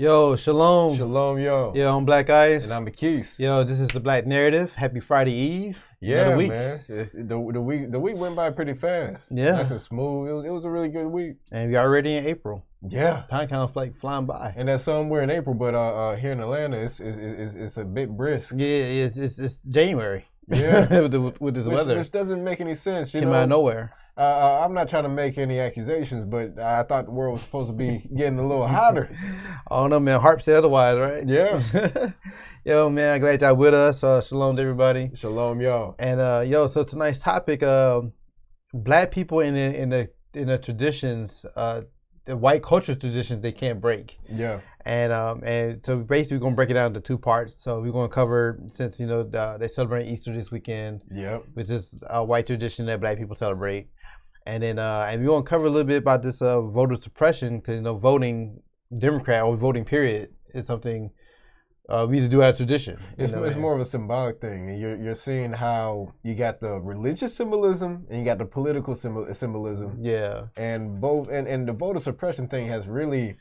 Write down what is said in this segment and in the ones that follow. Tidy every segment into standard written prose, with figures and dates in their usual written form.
Yo, shalom. Shalom, yo. Yo, I'm Black Ice. And I'm Keith. Yo, this is the Black Narrative. Happy Friday Eve. Yeah, week. man. The week went by pretty fast. Yeah. Nice and smooth. It was a really good week. And we already in April. Yeah. Time kind of like flying by. And that's somewhere in April, but here in Atlanta, it's a bit brisk. Yeah, it's January. Yeah. with this weather. Which doesn't make any sense. Came out of nowhere. I'm not trying to make any accusations, but I thought the world was supposed to be getting a little hotter. I don't know, man. Harp said otherwise, right? Yeah. Yo, man, glad y'all with us. Shalom to everybody. Shalom, yo. And so tonight's topic, Black people in the traditions, the white culture traditions they can't break. Yeah. And so basically we're gonna break it down into two parts. So we're gonna cover, since they celebrate Easter this weekend. Yep. Which is a white tradition that Black people celebrate. And then and we're gonna cover a little bit about this voter suppression, because voting Democrat or voting period is something we need to do out of tradition. It's more of a symbolic thing, and you're seeing how you got the religious symbolism and you got the political symbolism. Yeah. And both, and the voter suppression thing has really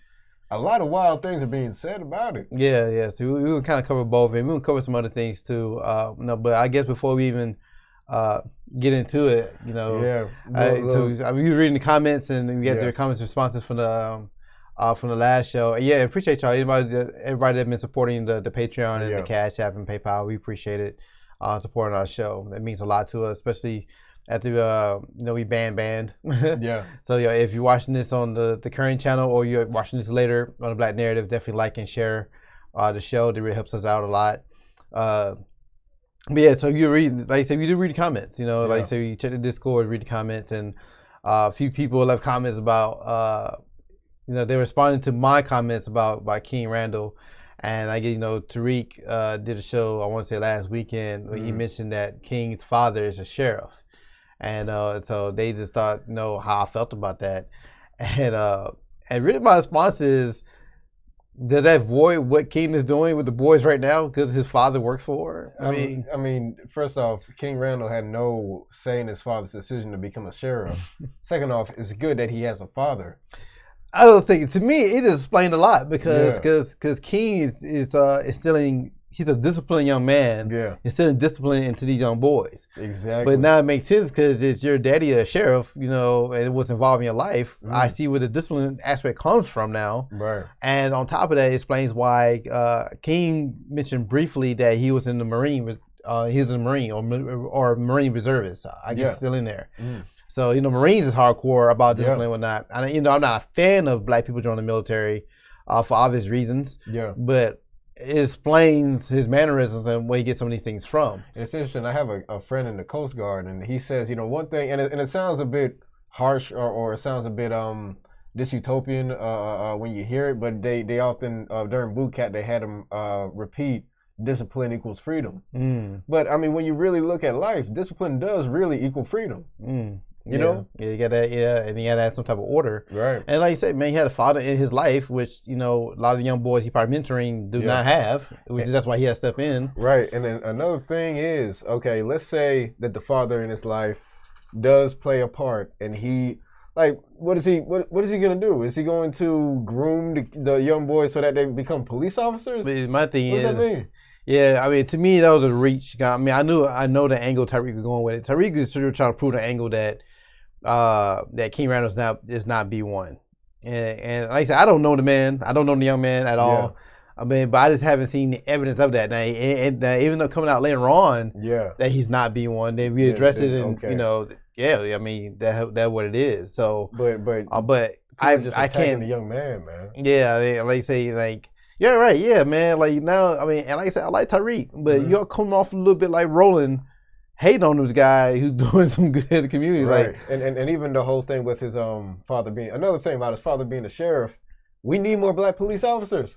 a lot of wild things are being said about it. Yeah. So we will kind of cover both, and we'll cover some other things too. But I guess before we even get into it, Yeah. we were reading the comments, and we got their comments and responses from the last show. Yeah, appreciate y'all. Everybody that's been supporting the Patreon and the Cash App and PayPal. We appreciate it, supporting our show. It means a lot to us, especially after we banned. Yeah. So if you're watching this on the current channel, or you're watching this later on the Black Narrative, definitely like and share the show. That really helps us out a lot. But yeah, so you read, like I said, we do read the comments. Like I said, you check the Discord, read the comments, and a few people left comments about they responded to my comments about King Randall. And I get, Tariq did a show, I want to say last weekend, where he mentioned that King's father is a sheriff. And so they just thought, how I felt about that. And really my response is, does that void what King is doing with the boys right now because his father works for? I mean, first off, King Randall had no say in his father's decision to become a sheriff. Second off, it's good that he has a father. I was thinking, to me, it explained a lot because King is instilling. He's a disciplined young man. Yeah. Instilling discipline into these young boys. Exactly. But now it makes sense because it's your daddy a sheriff, and it was involved in your life. I see where the discipline aspect comes from now. Right. And on top of that, it explains why King mentioned briefly that he was in the Marine. He was a Marine or Marine reservist. I guess still in there. So, Marines is hardcore about discipline and whatnot. And, I'm not a fan of Black people joining the military for obvious reasons. Yeah. But it explains his mannerisms and where he gets some of these things from. It's interesting. I have a friend in the Coast Guard, and he says, one thing, and it sounds a bit harsh or it sounds a bit dystopian when you hear it, but they often, during boot camp, they had him repeat, discipline equals freedom. But, I mean, when you really look at life, discipline does really equal freedom. You know? Yeah, you got that, and you got to have some type of order. Right. And like you said, man, he had a father in his life, which, a lot of the young boys he probably mentoring do not have, which that's why he has to step in. Right. And then another thing is, okay, let's say that the father in his life does play a part, and he, what is he going to do? Is he going to groom the young boys so that they become police officers? But my thing what does that mean? Yeah, I mean, to me, that was a reach. I mean, I know the angle Tariq was going with it. Tariq is trying to prove the angle that King Randall is not B1. And like I said, I don't know the man. I don't know the young man at all. I mean, but I just haven't seen the evidence of that. Now, and even though coming out later on that he's not B1, then we addressed it and, I mean, that's what it is. So, but I can't. The young man, man. Yeah, like say, yeah, right. Yeah, man. Now, I mean, and like I said, I like Tariq, but you're coming off a little bit like Roland, hating on this guy who's doing some good in the community. Right. And even the whole thing with his father being, another thing about his father being a sheriff, we need more Black police officers.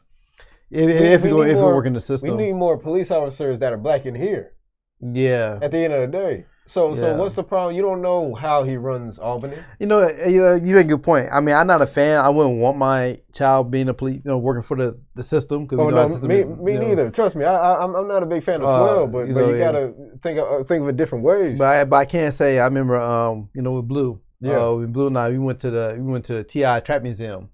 If we work in the system. We need more police officers that are Black in here. Yeah. At the end of the day. So what's the problem? You don't know how he runs Albany. You make a good point. I mean, I'm not a fan. I wouldn't want my child being a police, working for the system. Me neither. Trust me, I'm not a big fan of 12, but you gotta think of it different ways. But I can't say. I remember, with Blue. With Blue and I, we went to the TI Trap Museum.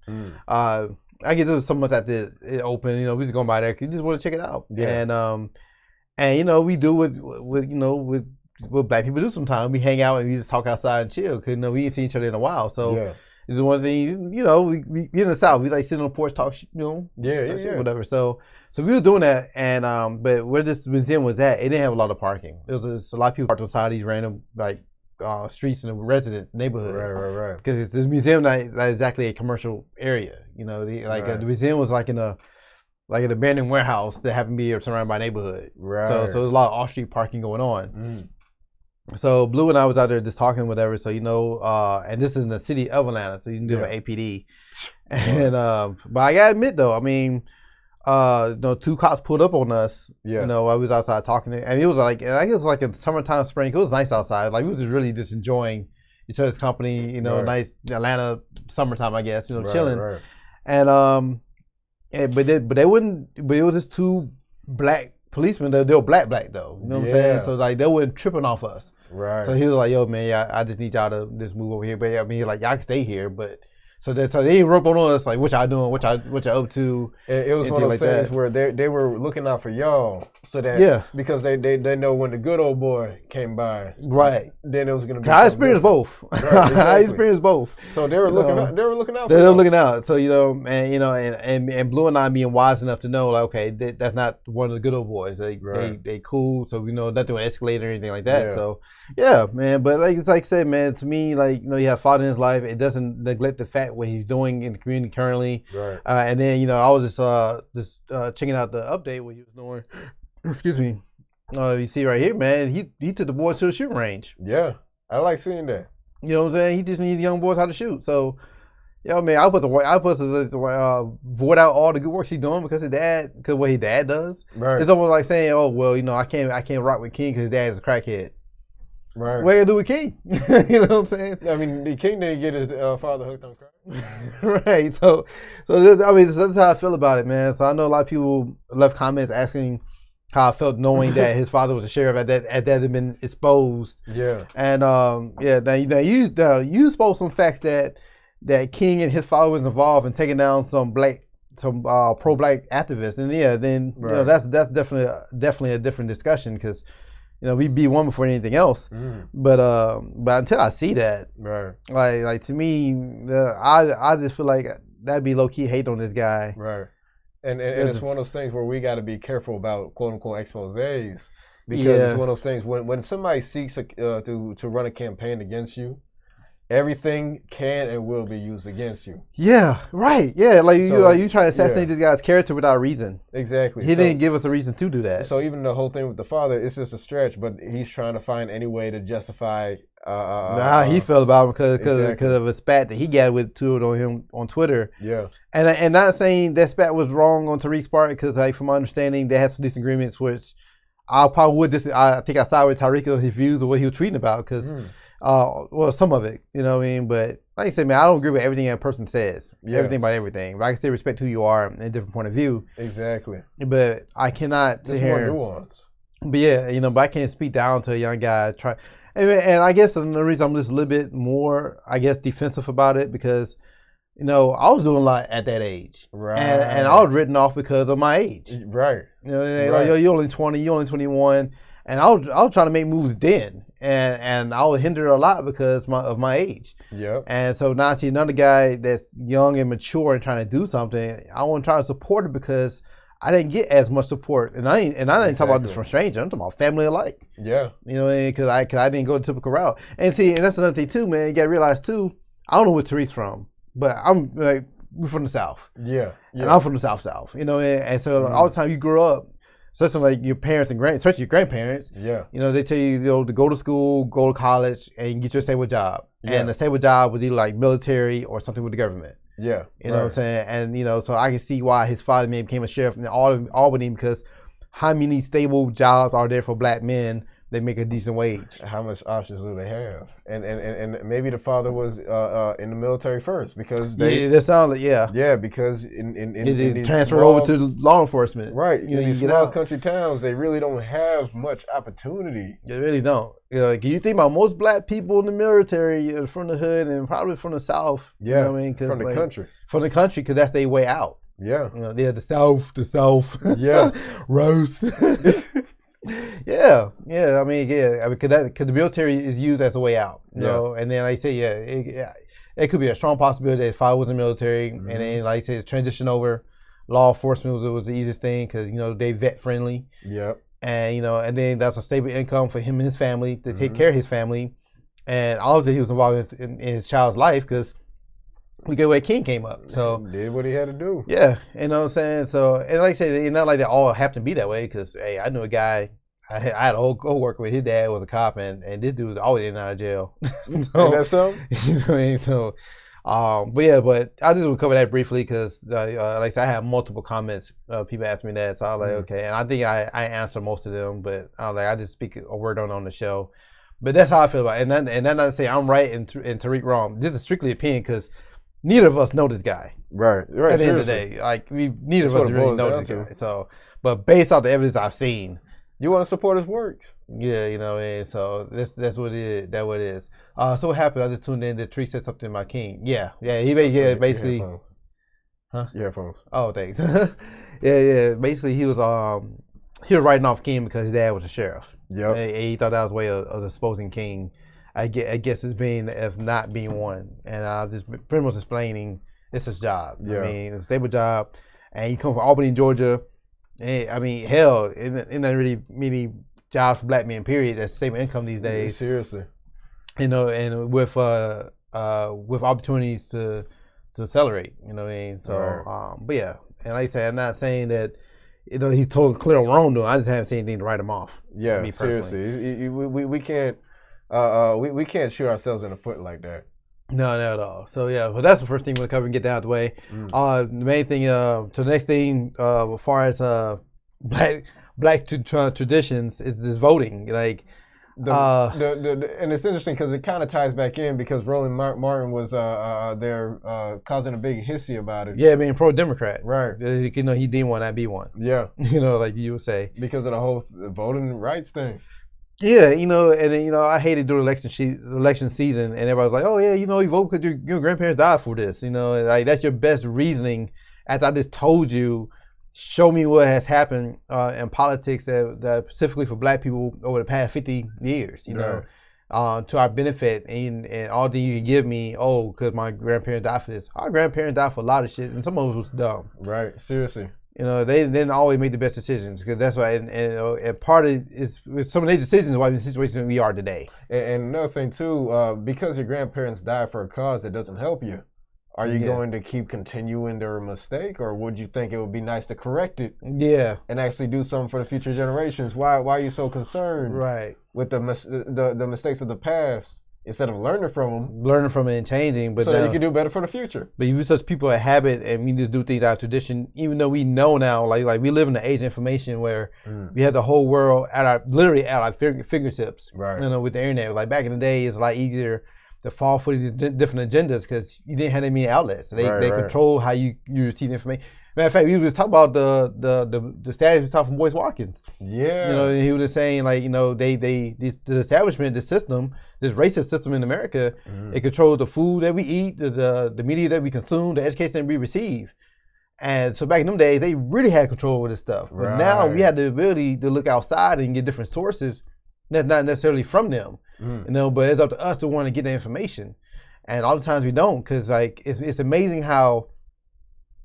I get to so much at the it open. You know, we just going by there because you just want to check it out. Yeah. And you know, we do with what black people do sometimes. We hang out and we just talk outside and chill because you know we ain't seen each other in a while. So Yeah. it's one thing. You know, we in the South. We like sit on the porch, talk. You know, Yeah. whatever. So we was doing that, and but where this museum was at, it didn't have a lot of parking. It was a lot of people parked on side of these random like streets in the residence neighborhood. Right. Because this museum not exactly a commercial area. You know, the museum was like in an abandoned warehouse that happened to be surrounded by a neighborhood. Right. So there's a lot of off-street parking going on. So Blue and I was out there just talking, whatever. So you know, and this is in the city of Atlanta, so you can do an APD. And but I gotta admit though, I mean, you know, 2 cops pulled up on us. Yeah. You know, I was outside talking, and it was like, I guess like in summertime, spring. It was nice outside. Like we was really just enjoying each other's company. You know, nice Atlanta summertime, I guess. You know, chilling. Right. And but they wouldn't. But it was just 2 black policemen. They were black though. You know what I'm saying? So like they weren't tripping off us. Right. So he was like, "Yo, man, yeah, I just need y'all to just move over here." But I mean, like y'all can stay here, but so they ain't rope on us like what y'all doing, what y'all up to. It was one of those things where they were looking out for y'all, so that because they know when the good old boy came by, right? Then it was gonna be. I experienced both. Right, exactly. I experienced both. So they were looking out. They were looking out. They were looking out. So you know, and Blue and I being wise enough to know, like, okay, that's not one of the good old boys. They cool. So we know nothing will escalate or anything like that. Yeah. So yeah, man. But like I said, man, to me, like you know, he had a father in his life. It doesn't neglect the fact what he's doing in the community currently. Right. And then you know, I was just checking out the update what he was doing. Excuse me. You see right here, man. He took the boys to the shooting range. Yeah, I like seeing that. You know what I'm saying? He just needs young boys how to shoot. So, yo, man, I put to void out all the good works he's doing because what his dad does. Right. It's almost like saying, oh well, you know, I can't rock with King because his dad is a crackhead. Right. What you do with King? You know what I'm saying? I mean, the King didn't get his father hooked on crack. Right. So I mean, that's how I feel about it, man. So I know a lot of people left comments asking how I felt knowing that his father was a sheriff at that had been exposed. Yeah. And now you exposed some facts that King and his father was involved in taking down some pro-black activists, and then you know that's definitely a different discussion because you know we be one before anything else. But until I see that, like to me, I just feel like that'd be low key hate on this guy. Right. And it's one of those things where we got to be careful about quote unquote exposés because it's one of those things when somebody seeks to run a campaign against you, everything can and will be used against you. Yeah, right. Yeah, like you try to assassinate this guy's character without reason. Exactly. He didn't give us a reason to do that. So even the whole thing with the father, it's just a stretch, but he's trying to find any way to justify how he felt about him because of a spat that he got with on him on Twitter. Yeah. And not saying that spat was wrong on Tariq's part because like from my understanding they had some disagreements which I probably would I think I side with Tariq on his views of what he was tweeting about because well some of it, you know what I mean, but like I said, man, I don't agree with everything a person says. Everything about everything. But I can still respect who you are and a different point of view. Exactly. But I cannot sit here. There's more nuance. But yeah, you know, but I can't speak down to a young guy. And I guess the reason I'm just a little bit more, I guess, defensive about it because, you know, I was doing a lot at that age. Right. And I was written off because of my age. Right. You know, like, yo, you're only 20, you're only 21. And I was trying to make moves then. And I was hindered a lot because of my age. Yeah. And so now I see another guy that's young and mature and trying to do something. I want to try to support it because I didn't get as much support, and I didn't talk about this from strangers. I'm talking about family alike. Yeah, you know, because I didn't go the typical route. And see, and that's another thing too, man. You got to realize too. I don't know where Tariq's from, but I'm like we're from the South. Yeah, and I'm from the South. You know, and so all the time you grow up, especially like your parents and especially your grandparents. Yeah, you know, they tell you, to go to school, go to college, and get your stable job. Yeah. And the stable job was either like military or something with the government. Yeah. You know what I'm saying? And, you know, so I can see why his father became a sheriff in Albany because how many stable jobs are there for black men they make a decent wage. How much options do they have? And maybe the father was in the military first because they that sounds like because in they these transfer small, over to law enforcement. right, You know, in these you get small out. country towns, they really don't have much opportunity. They really don't. Like, you think about most black people in the military are from the hood and probably from the South. Yeah, you know what I mean? from the country. From the country, because that's their way out. Yeah, You know, they're the South. Yeah. Roast. yeah. I mean, because the military is used as a way out. You know, and then like I say, it could be a strong possibility that if I was in the military, and then like I say, the transition over, law enforcement was the easiest thing because they vet friendly. Yep. And and then that's a stable income for him and his family to take care of his family, and obviously he was involved in his child's life because look at where King came up. So he did what he had to do. yeah, you know what I'm saying. So and like I said, it's not like they all happened to be that way because hey, I knew a guy. I had a whole coworker with his dad was a cop, and this dude was always in and out of jail. So, and that's something. You know what I mean? So, but I just would cover that briefly because, like I said, I have multiple comments. People ask me that, so I was like, okay, and I think I answer most of them, but I was like, I just speak a word on the show. But that's how I feel about it. And that's not to say I'm right and Tariq wrong. This is strictly opinion because neither of us know this guy. Right. At the end of the day, like neither of us really know this guy. So, but based off the evidence I've seen. You want to support his works. Yeah, and so that's what it is. That's what it is. So what happened? I just tuned in. The tree said something to my king. Yeah. He basically. Huh? Your headphones. Oh, thanks. yeah. Basically, he was writing off King because his dad was a sheriff. Yep. And he thought that was a way of exposing King. I guess it's being of not being one, and I just pretty much explaining it's his job. Yeah. I mean, it's a stable job, and he comes from Albany, Georgia. And, I mean, hell, isn't really many jobs for black men. Period. That's stable income these days. Seriously. And with opportunities to accelerate. You know what I mean? So, right. But yeah, and like I said, I'm not saying that he's totally clear wrong. I just haven't seen anything to write him off. Yeah, seriously, we can't we can't shoot ourselves in the foot like that. No, not at all. So yeah, but that's the first thing we're gonna cover and get that out of the way. The main thing, so the next thing, as far as black traditions is this voting. Like, and it's interesting because it kind of ties back in because Roland Martin was there causing a big hissy about it. Yeah, being pro-Democrat. Right. He didn't want to be one. Yeah. Like you would say. Because of the whole voting rights thing. Yeah, and then, I hated during election season, and everybody was like, oh yeah, you vote because your grandparents died for this. Like that's your best reasoning. After I just told you, show me what has happened in politics that specifically for black people over the past 50 years, to our benefit, and all that you can give me, because my grandparents died for this. Our grandparents died for a lot of shit, and some of it was dumb. Right, seriously. They didn't always make the best decisions because that's why, and part of it is with some of their decisions why we're in the situation we are today. And another thing too, because your grandparents died for a cause that doesn't help you, are you going to keep continuing their mistake, or would you think it would be nice to correct it? Yeah, and actually do something for the future generations. Why are you so concerned? Right. With the mistakes of the past? Instead of learning from it and changing, but so that you can do better for the future. But you such people a habit, and we just do things out of tradition, even though we know now, like we live in the age of information where we have the whole world literally at our fingertips. Right. With the internet. Like back in the day, it's a lot easier to fall for these different agendas because you didn't have that many outlets. They control how you receive information. Matter of fact, we was talking about the status we saw from Boyce Watkins. Yeah. He was just saying the establishment, the system, this racist system in America, it controls the food that we eat, the media that we consume, the education that we receive. And so back in them days, they really had control over this stuff. But now we have the ability to look outside and get different sources that's not necessarily from them. But it's up to us to want to get the information. And all the times we don't, because it's amazing how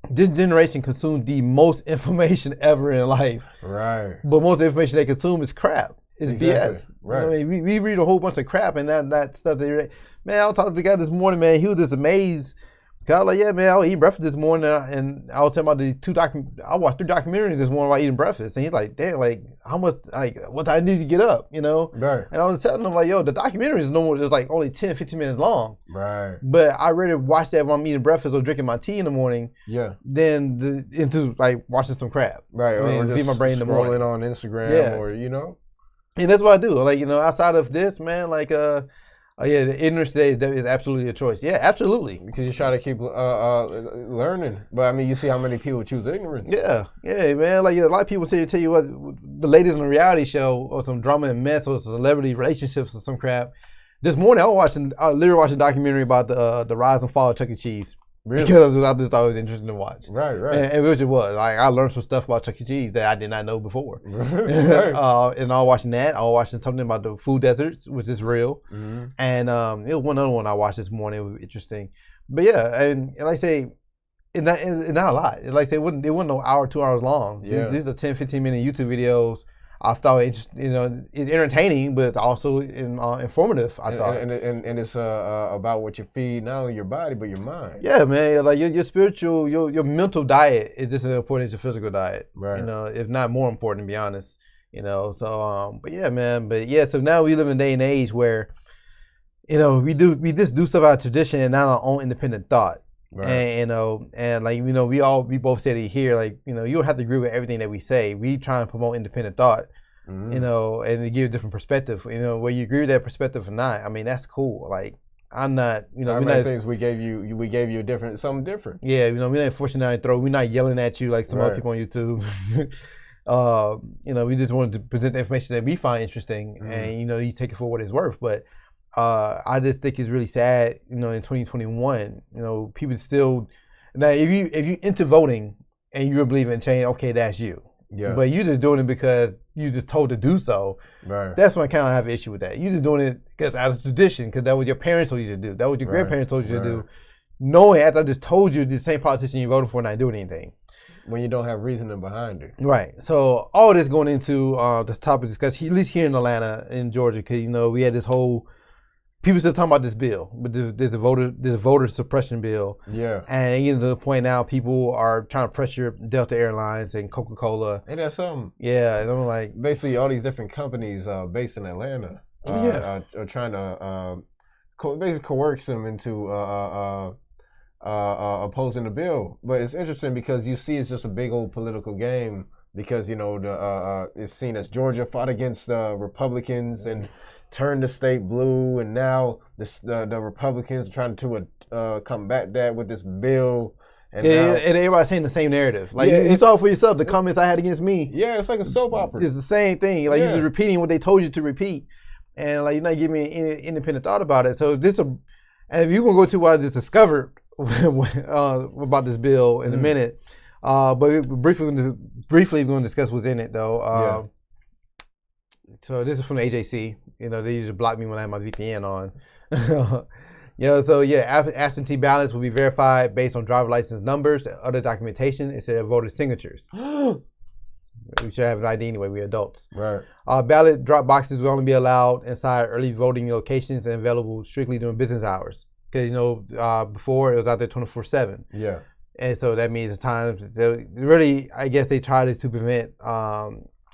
this generation consumes the most information ever in life. Right. But most of the information they consume is crap. It's BS. Right. We read a whole bunch of crap and that stuff they read. Man, I was talking to the guy this morning, man. He was just amazed. Cause I was like, yeah, man, I was eating breakfast this morning, and I was talking about I watched 3 documentaries this morning while eating breakfast, and he's like, damn, how much, what I need to get up, Right. And I was telling him, yo, the documentary is only 10, 15 minutes long. Right. But I rather watch that when I'm eating breakfast or drinking my tea in the morning. Yeah. Than into watching some crap. Right. Or feed my brain in the morning. Scrolling on Instagram or. And that's what I do. Like, outside of this, man, like, yeah, the ignorance today is absolutely a choice. Yeah, absolutely. Because you try to keep learning, but I mean, you see how many people choose ignorance. Yeah, man. Like, a lot of people say to tell you what the latest on a reality show or some drama and mess or celebrity relationships or some crap. This morning, I literally watched a documentary about the rise and fall of Chuck E. Cheese. Really? Because I just thought it was interesting to watch. Right. And which it was. Like, I learned some stuff about Chuck E. Cheese that I did not know before. Right. And I was watching that. I was watching something about the food deserts, which is real. Mm-hmm. And it was one other one I watched this morning. It was interesting. But yeah, and like I say, it's not a lot. Like they wouldn't no hour, 2 hours long. Yeah. These are 10, 15-minute YouTube videos. I thought it's entertaining, but also informative. I thought, and it's about what you feed not only your body but your mind. Yeah, man. Like your spiritual, your mental diet is just as important as your physical diet. Right. If not more important, to be honest. So but yeah, man. But yeah, so now we live in a day and age where, we just do stuff out of tradition and not our own independent thought. Right. And like we both said it here. Like you don't have to agree with everything that we say. We try and promote independent thought. Mm-hmm. And to give a different perspective. Whether you agree with that perspective or not. I mean that's cool. Like I'm not. Things we gave you a something different. Yeah, we're not forcing down your throat. We're not yelling at you like some other people on YouTube. We just wanted to present the information that we find interesting, mm-hmm. and you take it for what it's worth. But I just think it's really sad, in 2021, people still. Now, if you into voting and you believe in change, okay, that's you. Yeah. But you just doing it because you just told to do so. Right. That's when I kind of have an issue with that. You just doing it because out of tradition, because that was your parents told you to do. That was your grandparents told you to do. Knowing after I just told you the same politician you voted for not doing anything. When you don't have reasoning behind it. Right. So all this going into the topic because at least here in Atlanta, in Georgia, because we had this whole. People still talking about this bill, but there's a voter suppression bill. Yeah. And to the point now, people are trying to pressure Delta Airlines and Coca-Cola. Ain't that something? Yeah, and I'm like, basically all these different companies based in Atlanta are trying to basically coerce them into opposing the bill. But it's interesting because you see it's just a big old political game because it's seen as Georgia fought against Republicans and turned the state blue, and now the Republicans are trying to combat that with this bill. And and everybody's saying the same narrative. Like you saw it for yourself. The comments I had against me. Yeah, it's like a soap opera. It's the same thing. Like you're just repeating what they told you to repeat, and like you're not giving me any independent thought about it. So and if you're gonna go to what I just discovered about this bill in a minute, but briefly we're gonna discuss what's in it though. So this is from the AJC. They usually block me when I have my VPN on. Absentee ballots will be verified based on driver license numbers and other documentation instead of voter signatures. We should have an ID anyway. We're adults. Right. Ballot drop boxes will only be allowed inside early voting locations and available strictly during business hours. Because before it was out there 24/7. Yeah. And so that means it's times really, I guess they tried to prevent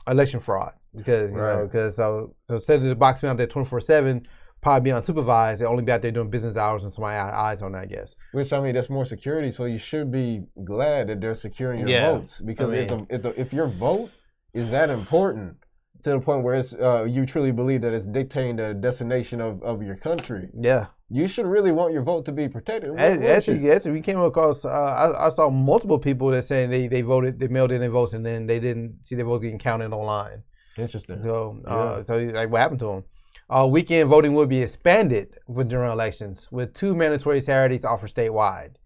election fraud. Because so instead of the box being out there 24/7, probably be unsupervised, they only be out there doing business hours and somebody eyes on that, I guess. Which, I mean, that's more security, so you should be glad that they're securing your votes. Because if your vote is that important to the point where it's you truly believe that it's dictating the destination of your country, you should really want your vote to be protected. Actually, we came across, I saw multiple people that saying they voted, they mailed in their votes, and then they didn't see their votes getting counted online. Interesting. So, like, what happened to them? Weekend voting will be expanded for general elections with 2 mandatory Saturdays offered statewide.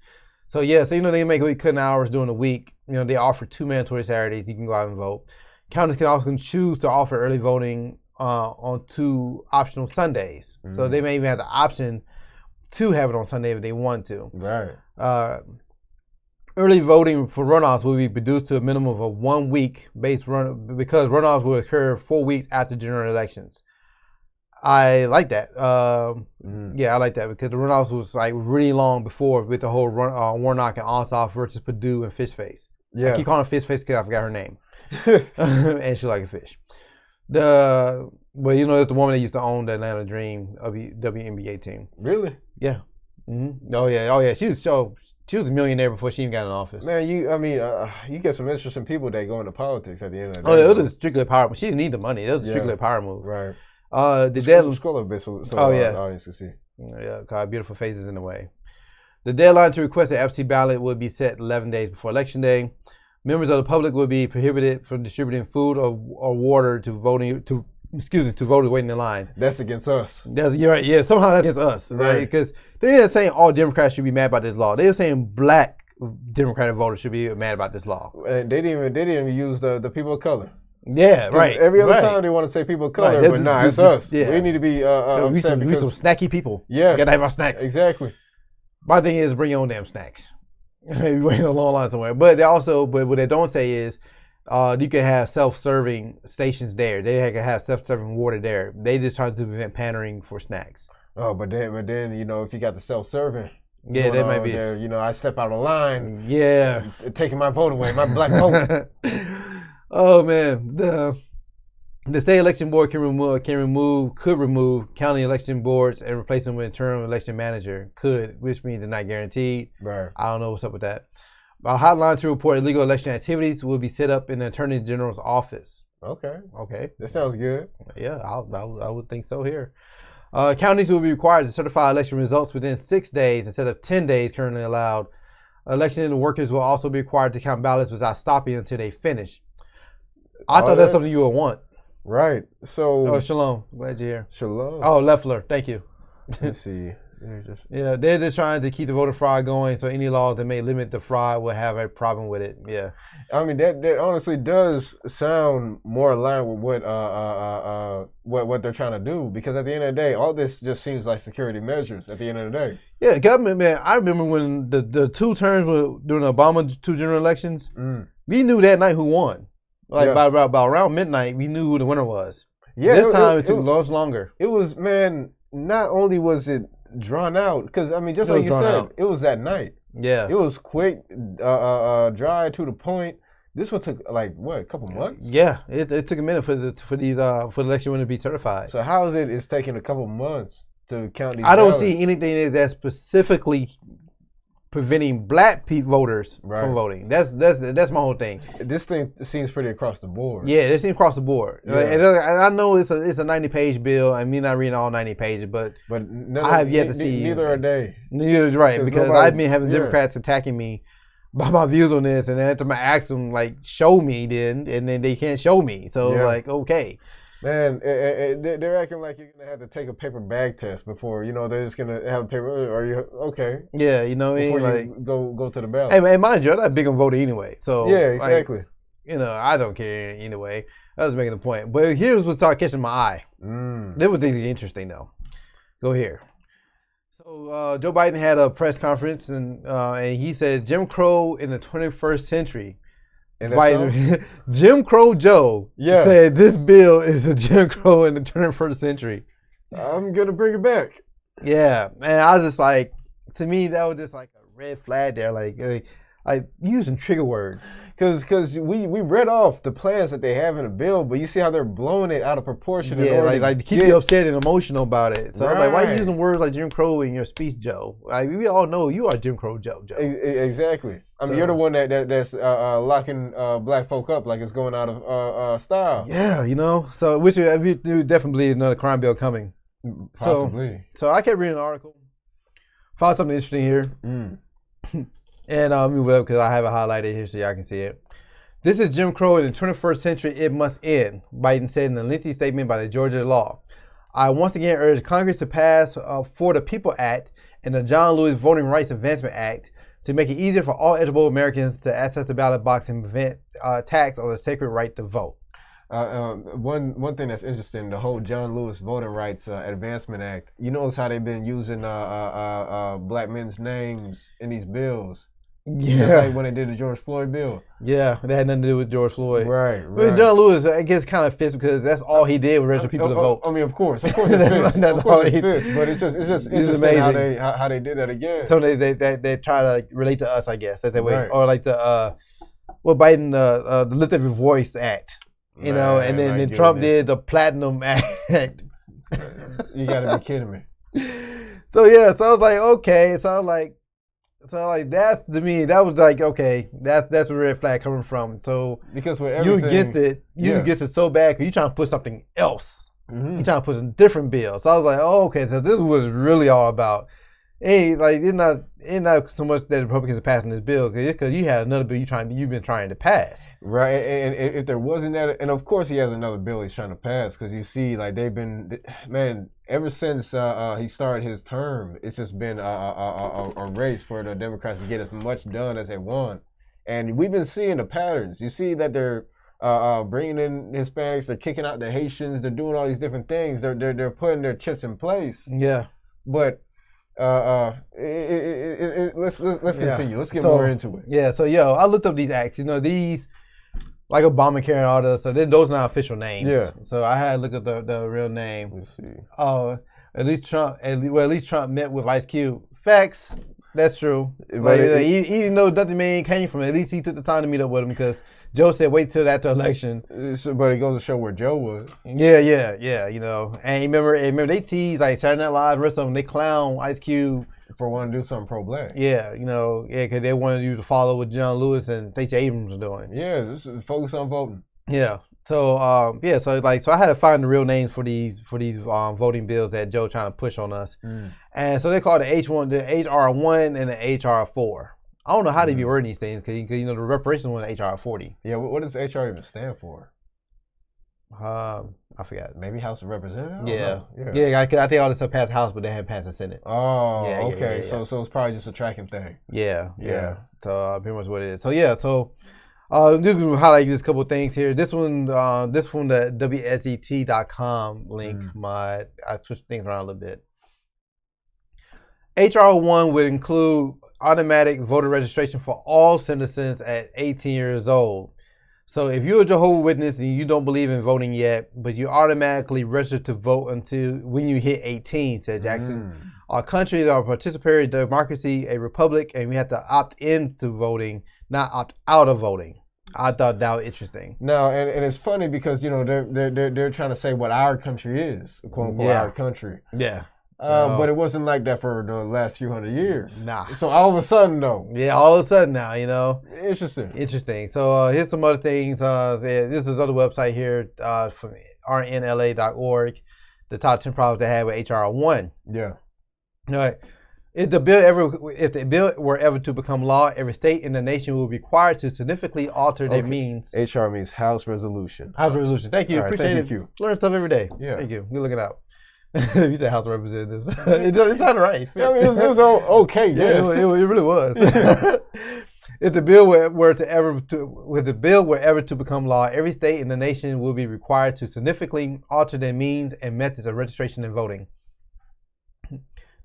So, they make cutting hours during the week. They offer 2 mandatory Saturdays. You can go out and vote. Counties can also choose to offer early voting on 2 optional Sundays. Mm-hmm. So they may even have the option to have it on Sunday if they want to. Right. Early voting for runoffs will be reduced to a minimum of a 1 week based run because runoffs will occur 4 weeks after general elections. I like that. Yeah, I like that because the runoffs was like really long before with the whole Warnock and Ossoff versus Perdue and Fishface. Yeah, I keep calling her Fishface because I forgot her name, and she like a fish. It's the woman that used to own the Atlanta Dream WNBA team. Really? Yeah. Mm-hmm. Oh yeah. She was so. She was a millionaire before she even got in office. Man, you get some interesting people that go into politics at the end of the day. Oh, it was strictly a power. She didn't need the money. It was strictly a power move. Right. The deadline. Scroll a bit so the audience can see. Yeah, got beautiful faces in the way. The deadline to request an absentee ballot will be set 11 days before Election Day. Members of the public will be prohibited from distributing food or water to voters waiting in line. That's against us. You're right. Yeah, somehow that's against us, right? Because they ain't saying all Democrats should be mad about this law. They're saying black Democratic voters should be mad about this law. And they didn't even use the people of color. Yeah, right. Every other time they want to say people of color, but it's us. Yeah. We need to be we some snacky people. Yeah, gotta have our snacks. Exactly. My thing is bring your own damn snacks. You wait in a long line somewhere. But what they don't say is you can have self-serving stations there. They can have self-serving water there. They just try to prevent pandering for snacks. Oh, but then if you got the self-serving. Yeah, that might be. There, I step out of line. Yeah. Taking my vote away, my black vote. Oh man, the state election board could remove county election boards and replace them with interim election manager. Which means they're not guaranteed. Right. I don't know what's up with that. A hotline to report illegal election activities will be set up in the Attorney General's office. Okay. Okay. That sounds good. Yeah, I would think so here. Counties will be required to certify election results within 6 days instead of 10 days currently allowed. Election workers will also be required to count ballots without stopping until they finish. I thought that's something you would want. Right. So. Oh, Shalom. Glad you're here. Shalom. Oh, Leffler. Thank you. Let's see. They're just trying to keep the voter fraud going. So any laws that may limit the fraud will have a problem with it. Yeah. I mean that honestly does sound more aligned with what they're trying to do, because at the end of the day, all this just seems like security measures. At the end of the day. Yeah, government, man. I remember when the two terms were during the Obama two general elections. We knew that night who won. By around midnight, we knew who the winner was. Yeah. This time it took much longer. It was, man. Not only was it drawn out, because just like you said, it was that night. Yeah. It was quick, dry, to the point. This one took a couple months? Yeah, it took a minute for the election to be certified. So how is it's taking a couple months to count these? I don't see anything that's specifically preventing black voters from voting. That's my whole thing. This thing seems pretty across the board. Yeah, it seems across the board. Yeah. And I know it's a 90-page bill. I mean, not reading all 90 pages, but I have yet to see. Neither are they. Neither is right, because I've been having Democrats attacking me by my views on this, and then after I ask them, show me, and then they can't show me. So okay. Man, they're acting like you're gonna have to take a paper bag test before they're just gonna have a paper. Are you okay? Yeah, you know what I mean. Before you go to the ballot. Hey, mind you, I'm not big on voting anyway. So yeah, exactly. I don't care anyway. I was making the point, but here's what started catching my eye. This was interesting though. Go here. So Joe Biden had a press conference and he said Jim Crow in the 21st century. Jim Crow Joe said this bill is a Jim Crow in the 21st century. I'm gonna bring it back. Yeah, man. I was just to me that was just a red flag there, using trigger words. Because we read off the plans that they have in the bill, but you see how they're blowing it out of proportion. Yeah, to keep you upset and emotional about it. So I was why are you using words like Jim Crow in your speech, Joe? We all know you are Jim Crow Joe. Exactly. You're the one that's locking black folk up like it's going out of style. Yeah, So which we definitely another crime bill coming. Possibly. So I kept reading an article, found something interesting here. And I'll move it up because I have it highlighted here so y'all can see it. This is Jim Crow in the 21st century. It must end, Biden said in a lengthy statement by the Georgia law. I once again urge Congress to pass For the People Act and the John Lewis Voting Rights Advancement Act to make it easier for all eligible Americans to access the ballot box and prevent attacks on the sacred right to vote. One thing that's interesting, the whole John Lewis Voting Rights Advancement Act, you notice how they've been using black men's names in these bills. Yeah, like when they did the George Floyd bill. Yeah, that had nothing to do with George Floyd. Right. But John Lewis, I guess, kind of fits because that's all he did was register people to vote. I mean, of course it fits. Of course it fits. But it's just interesting amazing how they did that again. So they try to relate to us, I guess, that way, or Biden the Lift Every Voice Act, and then Trump did the Platinum Act. You got to be kidding me. So I was like, okay. So I was like. So like that's to me that was like okay that's where red flag coming from. So because with everything, you against it so bad because you trying to put something else. Mm-hmm. You trying to put some different bill. So I was like, oh okay, so this was really all about. Hey, like it's not so much that Republicans are passing this bill because you had another bill you've been trying to pass. Right, and if there wasn't that, and of course he has another bill he's trying to pass because you see, like they've been, man, ever since he started his term, it's just been a race for the Democrats to get as much done as they want, and we've been seeing the patterns. You see that they're bringing in Hispanics, they're kicking out the Haitians, they're doing all these different things. They're putting their chips in place. Yeah, but. Let's continue. Let's get more into it. Yeah. So I looked up these acts. These like Obamacare and all this. So those are not official names. Yeah. So I had to look at the real name. Let's see. At least Trump met with Ice Cube. Facts. That's true. Like, even though nothing man came from it, at least he took the time to meet up with him because Joe said wait till after election. But it goes to show where Joe was. Yeah. And remember they teased like Saturday Night Live, the rest of them, they clown Ice Cube for wanting to do something pro-black. Yeah, because they wanted you to follow what John Lewis and Stacey Abrams are doing. Yeah, just focus on voting. Yeah. So so I had to find the real names for these voting bills that Joe trying to push on us. And so they call the HR1 and the HR4. I don't know how they be wording these things because the reparations one is HR 40. Yeah, what does HR even stand for? I forgot. Maybe House of Representatives. Yeah. I think all this stuff passed the House, but they haven't passed the Senate. Oh, okay. Yeah. So it's probably just a tracking thing. Yeah. So pretty much what it is. So just to highlight just a couple of things here. This one, this from the WSET.com link. I switched things around a little bit. HR1 would include automatic voter registration for all citizens at 18 years old. So if you're a Jehovah's Witness and you don't believe in voting yet, but you automatically register to vote until when you hit 18, said Jackson. Our country is a participatory democracy, a republic, and we have to opt into voting, not opt out of voting. I thought that was interesting. No, and it's funny because they're trying to say what our country is, quote unquote, our country. Yeah. But it wasn't like that for the last few hundred years. Nah. So all of a sudden, though. Yeah, all of a sudden now, Interesting. So here's some other things. This is another website here from rnla.org. The top 10 problems they had with HR1. Yeah. All right. If the bill were ever to become law, every state in the nation will be required to significantly alter their means. HR means House Resolution. House Resolution. Thank you. Right, appreciate thank it. you. Learn stuff every day. Yeah. Thank you. Good looking out. You said House of Representatives. It sounded right. Yeah, I mean, it was okay. Yes. Yeah, it really was. If the bill were ever to become law, every state in the nation will be required to significantly alter their means and methods of registration and voting.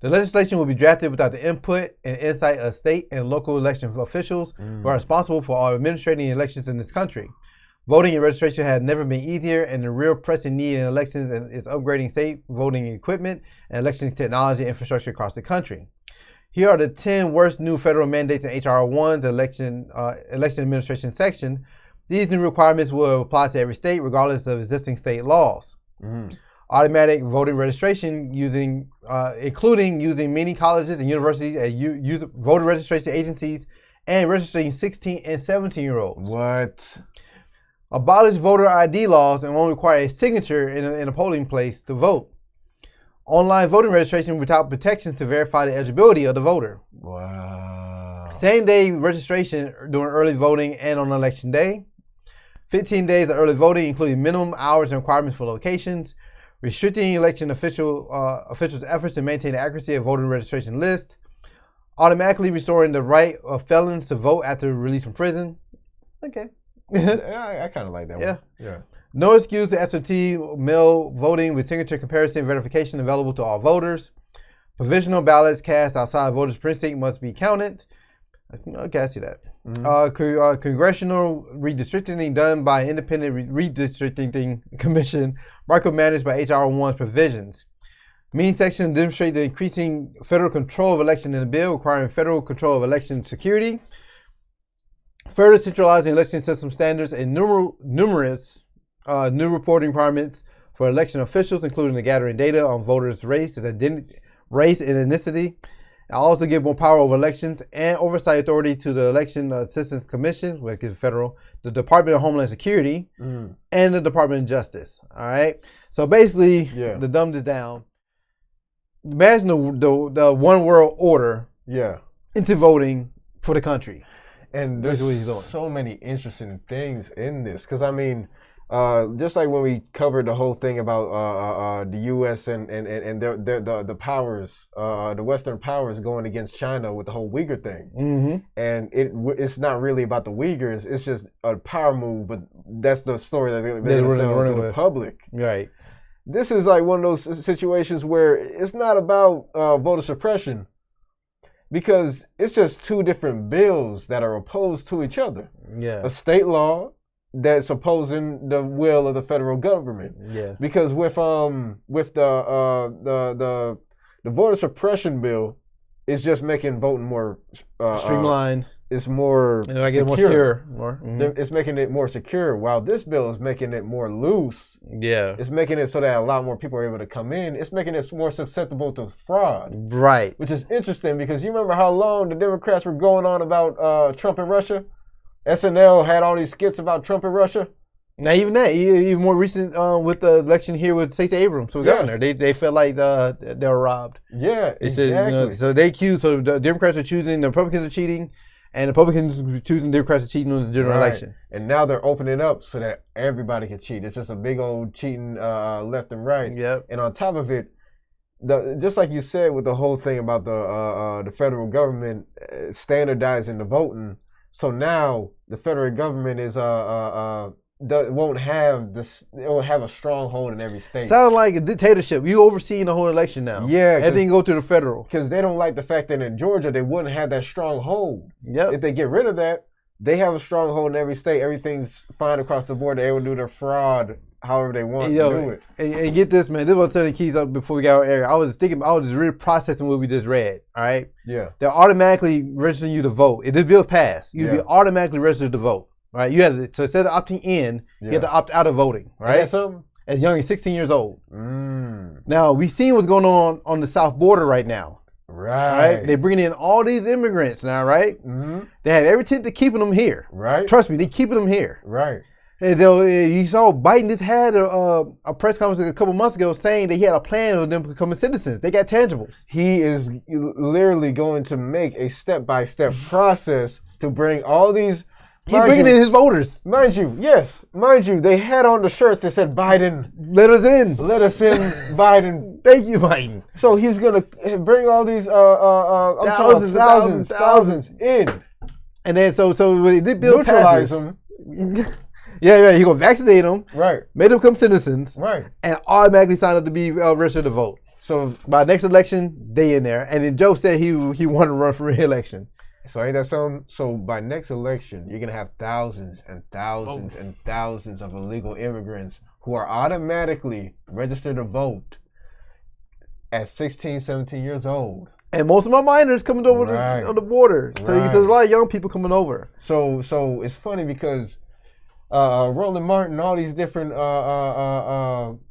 The legislation will be drafted without the input and insight of state and local election officials who are responsible for administrating elections in this country. Voting and registration has never been easier, and the real pressing need in elections is upgrading state voting equipment and election technology infrastructure across the country. Here are the 10 worst new federal mandates in HR1's election administration section. These new requirements will apply to every state, regardless of existing state laws. Automatic voting registration including using many colleges and universities as voter registration agencies and registering 16 and 17-year-olds. What? Abolish voter ID laws and won't require a signature in a polling place to vote. Online voting registration without protections to verify the eligibility of the voter. Wow. Same-day registration during early voting and on election day. 15 days of early voting, including minimum hours and requirements for locations. Restricting election officials' efforts to maintain the accuracy of voter registration list. Automatically restoring the right of felons to vote after release from prison. Okay. I kind of like that one. Yeah. No excuse to absentee mail voting with signature comparison verification available to all voters. Provisional ballots cast outside voters' precinct must be counted. Okay, I see that. Congressional redistricting done by independent redistricting commission, micromanaged by HR1's provisions. Mean section demonstrate the increasing federal control of election in the bill, requiring federal control of election security. Further centralizing election system standards and numerous new reporting requirements for election officials, including the gathering data on voters' race and ethnicity, I'll also give more power over elections and oversight authority to the Election Assistance Commission, which is federal, the Department of Homeland Security, and the Department of Justice. All right. So basically, to dumb this down, imagine the one world order into voting for the country. And there's so many interesting things in this. Because, I mean, just like when we covered the whole thing about the U.S. and the powers, the Western powers going against China with the whole Uyghur thing. And it's not really about the Uyghurs. It's just a power move. But that's the story that they're going to sell to the public. Right. This is like one of those situations where it's not about voter suppression. Because it's just two different bills that are opposed to each other. Yeah. A state law that's opposing the will of the federal government. Yeah. Because with the voter suppression bill, it's just making voting more streamlined. It's more secure. It's making it more secure. While this bill is making it more loose. Yeah. It's making it so that a lot more people are able to come in. It's making it more susceptible to fraud. Right. Which is interesting because you remember how long the Democrats were going on about Trump and Russia? SNL had all these skits about Trump and Russia. Now even that, even more recent with the election here with Stacey Abrams for governor, they felt like they were robbed. Yeah, exactly. So they accused. So the Democrats are choosing, the Republicans are cheating. And the Republicans choosing Democrats are cheating on the general election. And now they're opening up so that everybody can cheat. It's just a big old cheating left and right. Yep. And on top of it, just like you said with the whole thing about the federal government standardizing the voting, so now the federal government is won't have a stronghold in every state. Sounds like a dictatorship. You overseeing the whole election now. Yeah, everything go to the federal. Because they don't like the fact that in Georgia they wouldn't have that stronghold. Yep. If they get rid of that, they have a stronghold in every state. Everything's fine across the board. They're able to do their fraud however they want to do it. And get this, man. This was telling Keys up before we got on air. I was just really processing what we just read. All right. Yeah. They're automatically registering you to vote. If this bill passed, you'd be automatically registered to vote. Right, you had to, so instead of opting in, you had to opt out of voting. Right, as young as 16 years old. Now we've seen what's going on the south border right now. Right, they're bringing in all these immigrants now. Right, they have every intent to keeping them here. Right, trust me, they're keeping them here. Right, and you saw Biden just had a press conference a couple months ago saying that he had a plan of them becoming citizens. They got tangibles. He is literally going to make a step-by-step process to bring all these. He's bringing in his voters. Mind you, they had on the shirts that said Biden. Let us in. Let us in, Biden. Thank you, Biden. So he's going to bring all these thousands in. And then so when the bill neutralize passes, them. Yeah, he's going to vaccinate them. Right. Make them become citizens. Right. And automatically sign up to be registered to vote. So by next election, they in there. And then Joe said he wanted to run for re-election. So ain't that something? So by next election, you're gonna have thousands and thousands and thousands of illegal immigrants who are automatically registered to vote at 16, 17 years old. And most of my minors coming over the border. So there's a lot of young people coming over. So it's funny because Roland Martin, all these different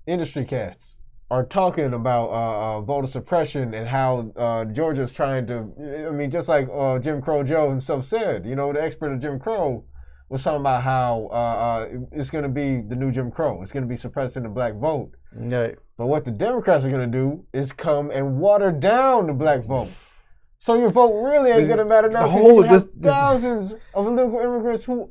industry cats are talking about voter suppression and how Georgia's trying to, I mean, just like Jim Crow Joe himself said, the expert of Jim Crow was talking about how it's going to be the new Jim Crow. It's going to be suppressing the black vote. Right. But what the Democrats are going to do is come and water down the black vote. So your vote really ain't going to matter now because you have thousands of illegal immigrants who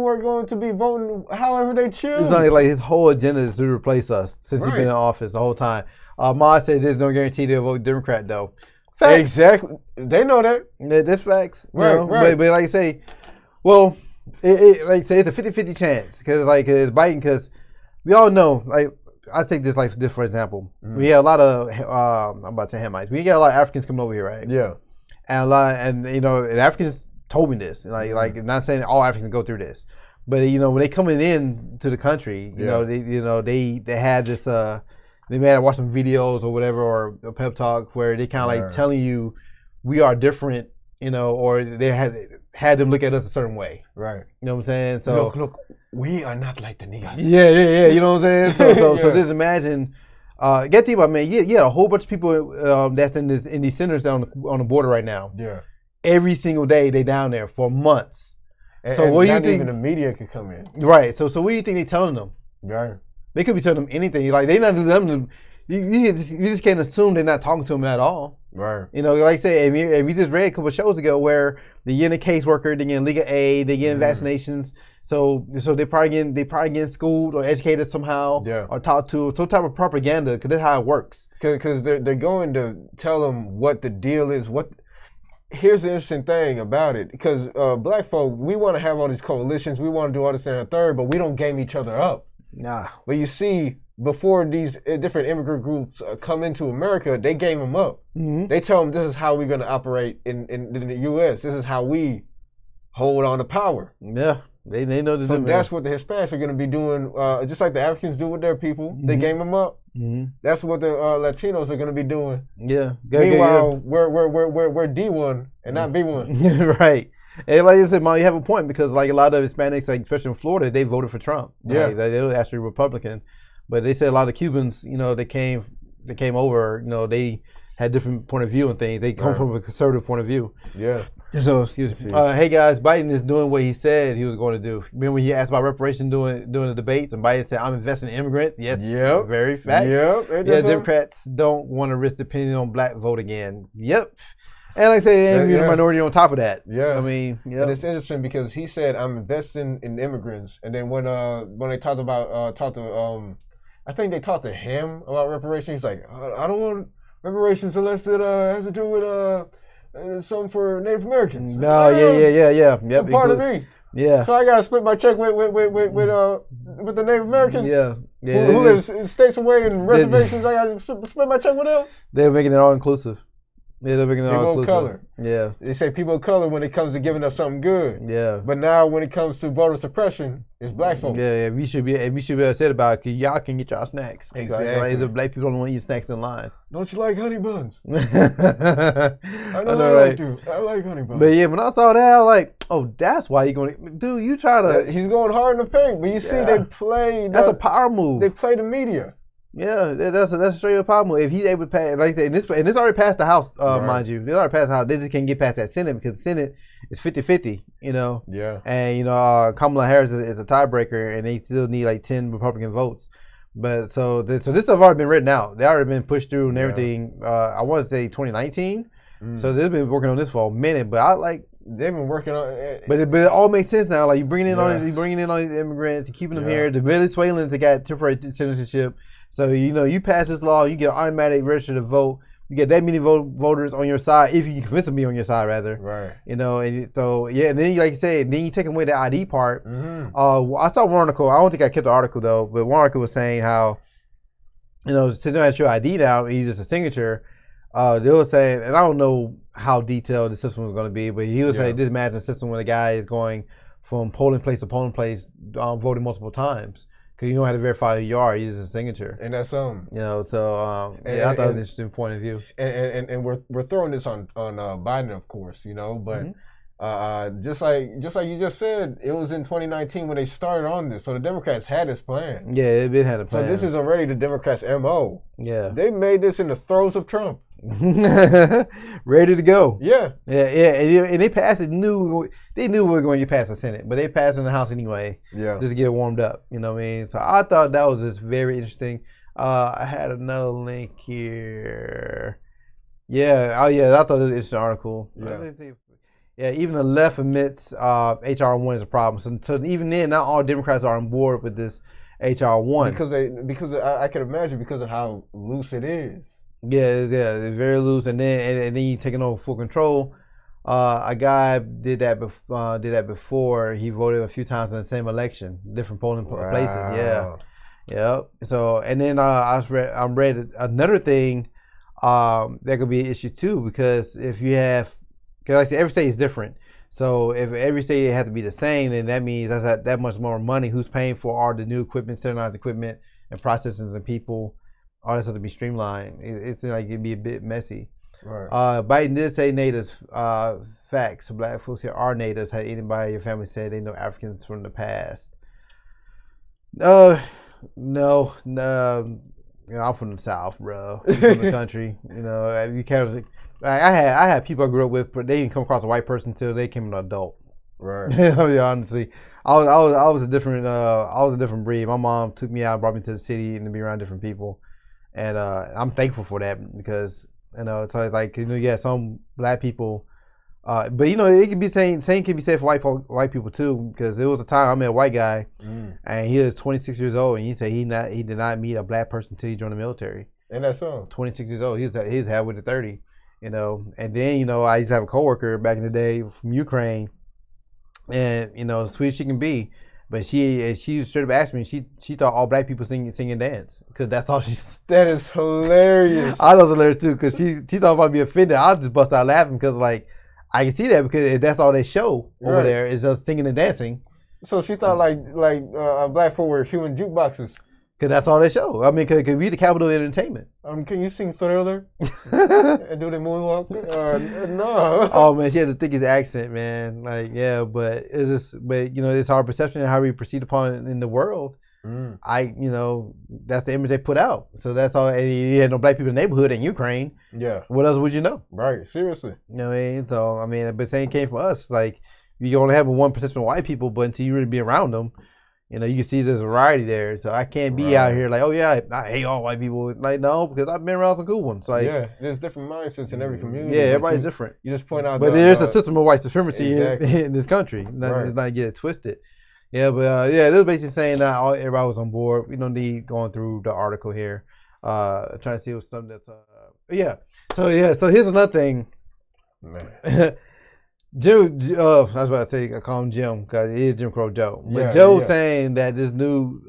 are going to be voting however they choose. It's like his whole agenda is to replace us since he's been in office the whole time. Ma said there's no guarantee they'll vote Democrat though. Facts. Exactly. They know that. That's facts. Right. But like I say, well, like I say, it's a 50-50 chance because it's Biden because we all know I take this for example. We have a lot of I'm about to say Hamites. We get a lot of Africans coming over here, right? Yeah. And Africans told me this, like not saying all Africans go through this, but when they coming in to the country, they had this they may have watched some videos or whatever or a pep talk where they kind of telling you we are different, or they had them look at us a certain way, right? You know what I'm saying? So look, we are not like the niggas. Yeah. You know what I'm saying? So just imagine. Get the about man. Yeah, a whole bunch of people that's in these centers down on the border right now. Yeah. Every single day they down there for months. So what do you think? Even the media could come in. Right. So what do you think they telling them? Right. They could be telling them anything. Like they not them. You just can't assume they're not talking to them at all. Right. You know, like I say, and we just read a couple of shows ago where they're getting a caseworker, they're getting legal aid, they're getting vaccinations. So they probably getting schooled or educated somehow, or taught to some type of propaganda, because that's how it works. Because they're going to tell them what the deal is. Here's the interesting thing about it, because black folk, we want to have all these coalitions, we want to do all this and a third, but we don't game each other up. Nah. But you see, before these different immigrant groups come into America, they game them up. Mm-hmm. They tell them this is how we're going to operate in the U.S. This is how we hold on to power. Yeah. They know the So that's what the Hispanics are going to be doing, just like the Africans do with their people. Mm-hmm. They game them up. Mm-hmm. That's what the Latinos are going to be doing. Yeah. Meanwhile, we're D1 and not B1. Right. And like I said, Mom, you have a point, because like a lot of Hispanics, like especially in Florida, they voted for Trump. Yeah. Like, they were actually Republican, but they said a lot of Cubans, you know, they came over, you know, they had different point of view and things. They come from a conservative point of view. Yeah. So, excuse me. Hey guys, Biden is doing what he said he was going to do. Remember when he asked about reparation during the debates, and Biden said, "I'm investing in immigrants." Yes. Yep. Very facts. Yep. Yeah. Democrats don't want to risk depending on black vote again. Yep. And like I say, and the minority on top of that. Yeah. I mean, yeah. And it's interesting because he said, "I'm investing in immigrants," and then when they talked about I think they talked to him about reparations. He's like, "I don't want reparations unless it has to do with something for Native Americans." No, yeah. Yep. Part of me. Yeah. So I gotta split my check with the Native Americans. Yeah. Who lives states away in reservations. I gotta split my check with them. They're making it all inclusive. Yeah, they're making it all inclusive. People of color. Yeah. They say people of color when it comes to giving us something good. Yeah. But now when it comes to voter suppression, it's black folks. Yeah. We should be upset about it, because y'all can get y'all snacks. Exactly. Like, the black people don't want to eat snacks in line. Don't you like honey buns? I know, right? I like honey buns. But yeah, when I saw that, I was like, oh, that's why you're going to... Dude, you try to... He's going hard in the paint, but you see they play... That's a power move. They play the media. Yeah, that's a straight up power move. If he's able to pass, like I said, and this already passed the House, mind you. They already passed the House. They just can't get past that Senate, because the Senate is 50-50, you know? Yeah. And, you know, Kamala Harris is a tiebreaker, and they still need like 10 Republican votes. But so this stuff already been written out. They already been pushed through and everything. I want to say 2019. So they've been working on this for a minute. But I like they've been working on it. But it all makes sense now. Like you bringing in all these immigrants, you keeping them here. The Venezuelans that got temporary citizenship. So you know you pass this law, you get automatic register to vote. You get that many voters on your side, if you can convince them to be on your side, rather. Right. You know, and so and then like you said, then you take away the ID part. I saw one article. I don't think I kept the article though, but one article was saying how, you know, sitting at your ID now, and you just a signature. They were saying, and I don't know how detailed the system was going to be, but he was saying, just imagine a system when a guy is going from polling place to polling place, voting multiple times. Because you don't have to verify who you are, you just a signature. And that's you know, so I thought it was an interesting point of view. And we're throwing this on Biden, of course, you know, but just like you just said, it was in 2019 when they started on this. So the Democrats had this plan. Yeah, they had a plan. So this is already the Democrats' MO. Yeah. They made this in the throes of Trump. Ready to go. Yeah. And they passed it. They knew we were going to get past the Senate, but they passed in the House anyway. Yeah. Just to get it warmed up. You know what I mean? So I thought that was just very interesting. I had another link here. Yeah. Oh yeah. I thought it was an interesting article. Yeah. Even the left admits HR 1 is a problem. So even then, not all Democrats are on board with this HR 1 because I can imagine because of how loose it is. Yeah, it's very loose, and then you taking over full control. A guy did that before. He voted a few times in the same election, different polling places. Yeah. So and then I read another thing that could be an issue too, because if you have, because like I said, every state is different. So if every state had to be the same, then that means that's that much more money. Who's paying for all the new equipment, standardized equipment, and processes and people? All this has to be streamlined. It's like it'd be a bit messy. Right. Biden did say natives. Facts. Black folks here are natives. Had anybody in your family said they know Africans from the past? No. You know, I'm from the South, bro. I'm from the country. You know, you can't. I had people I grew up with, but they didn't come across a white person until they became an adult. Right. Yeah, honestly, I was a different breed. My mom took me out, brought me to the city, and to be around different people, and I'm thankful for that because you know it's like you know yeah some black people, but you know it can be same can be said for white people too because there was a time I met a white guy, and he was 26 years old, and he said he did not meet a black person until he joined the military. And that's so 26 years old. He's halfway to 30, you know, and then you know I used to have a coworker back in the day from Ukraine. And you know, sweet as she can be, but she straight up asked me. She thought all black people sing and dance because that's all she. That is hilarious. I was hilarious too because she thought I'd be offended. I just bust out laughing because like I can see that because that's all they show over there is just singing and dancing. So she thought like black folk were human jukeboxes. Because that's all they show. I mean, because we the capital of entertainment. Can you sing Thriller? And do the moonwalk? No. Oh man, she had the thickest accent, man. Like, yeah, but but you know, it's our perception and how we perceive upon it in the world. You know, that's the image they put out. So that's all. And you had no black people in the neighborhood in Ukraine. Yeah. What else would you know? Right. Seriously. You know what I mean? So I mean, but same came from us. Like, you only have one perception of white people, but until you really be around them. You know, you can see there's variety there. So I can't be out here like, oh, yeah, I hate all white people. Like, no, because I've been around some good ones. Like, yeah, there's different mindsets in every community. Yeah, everybody's different. You just point out but there's a system of white supremacy exactly. in this country. It's not to get it twisted. Yeah, but yeah, this is basically saying that everybody was on board. We don't need going through the article here. Trying to see what's something that's, yeah. So here's another thing. Man. Jim, I was about to say I call him Jim because it is Jim Crow Joe. But Joe's saying that this new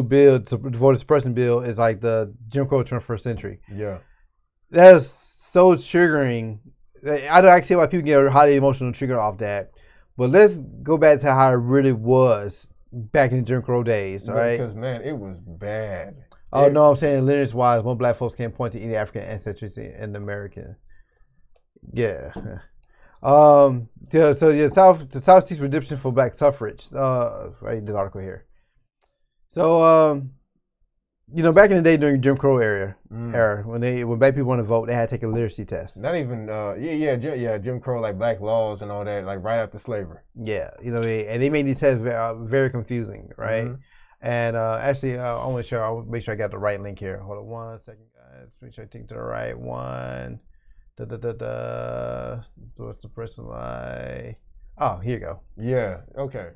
bill, the voter suppression bill, is like the Jim Crow 21st century. Yeah, that is so triggering. I don't actually see why people get highly emotional triggered off that. But let's go back to how it really was back in the Jim Crow days. All right, because man, it was bad. Oh no, I'm saying lineage wise, most black folks can't point to any African ancestry in American. Yeah. The South seeks redemption for black suffrage. Right, this article here. So, you know, back in the day during Jim Crow era, when black people want to vote, they had to take a literacy test. Not even, Jim Crow, like black laws and all that, like right after slavery. Yeah, you know, and they made these tests very confusing, right? And actually, I'll make sure I got the right link here. Hold on 1 second, guys. Make sure I take to the right one. What's the person like? Oh, here you go. Yeah. Okay.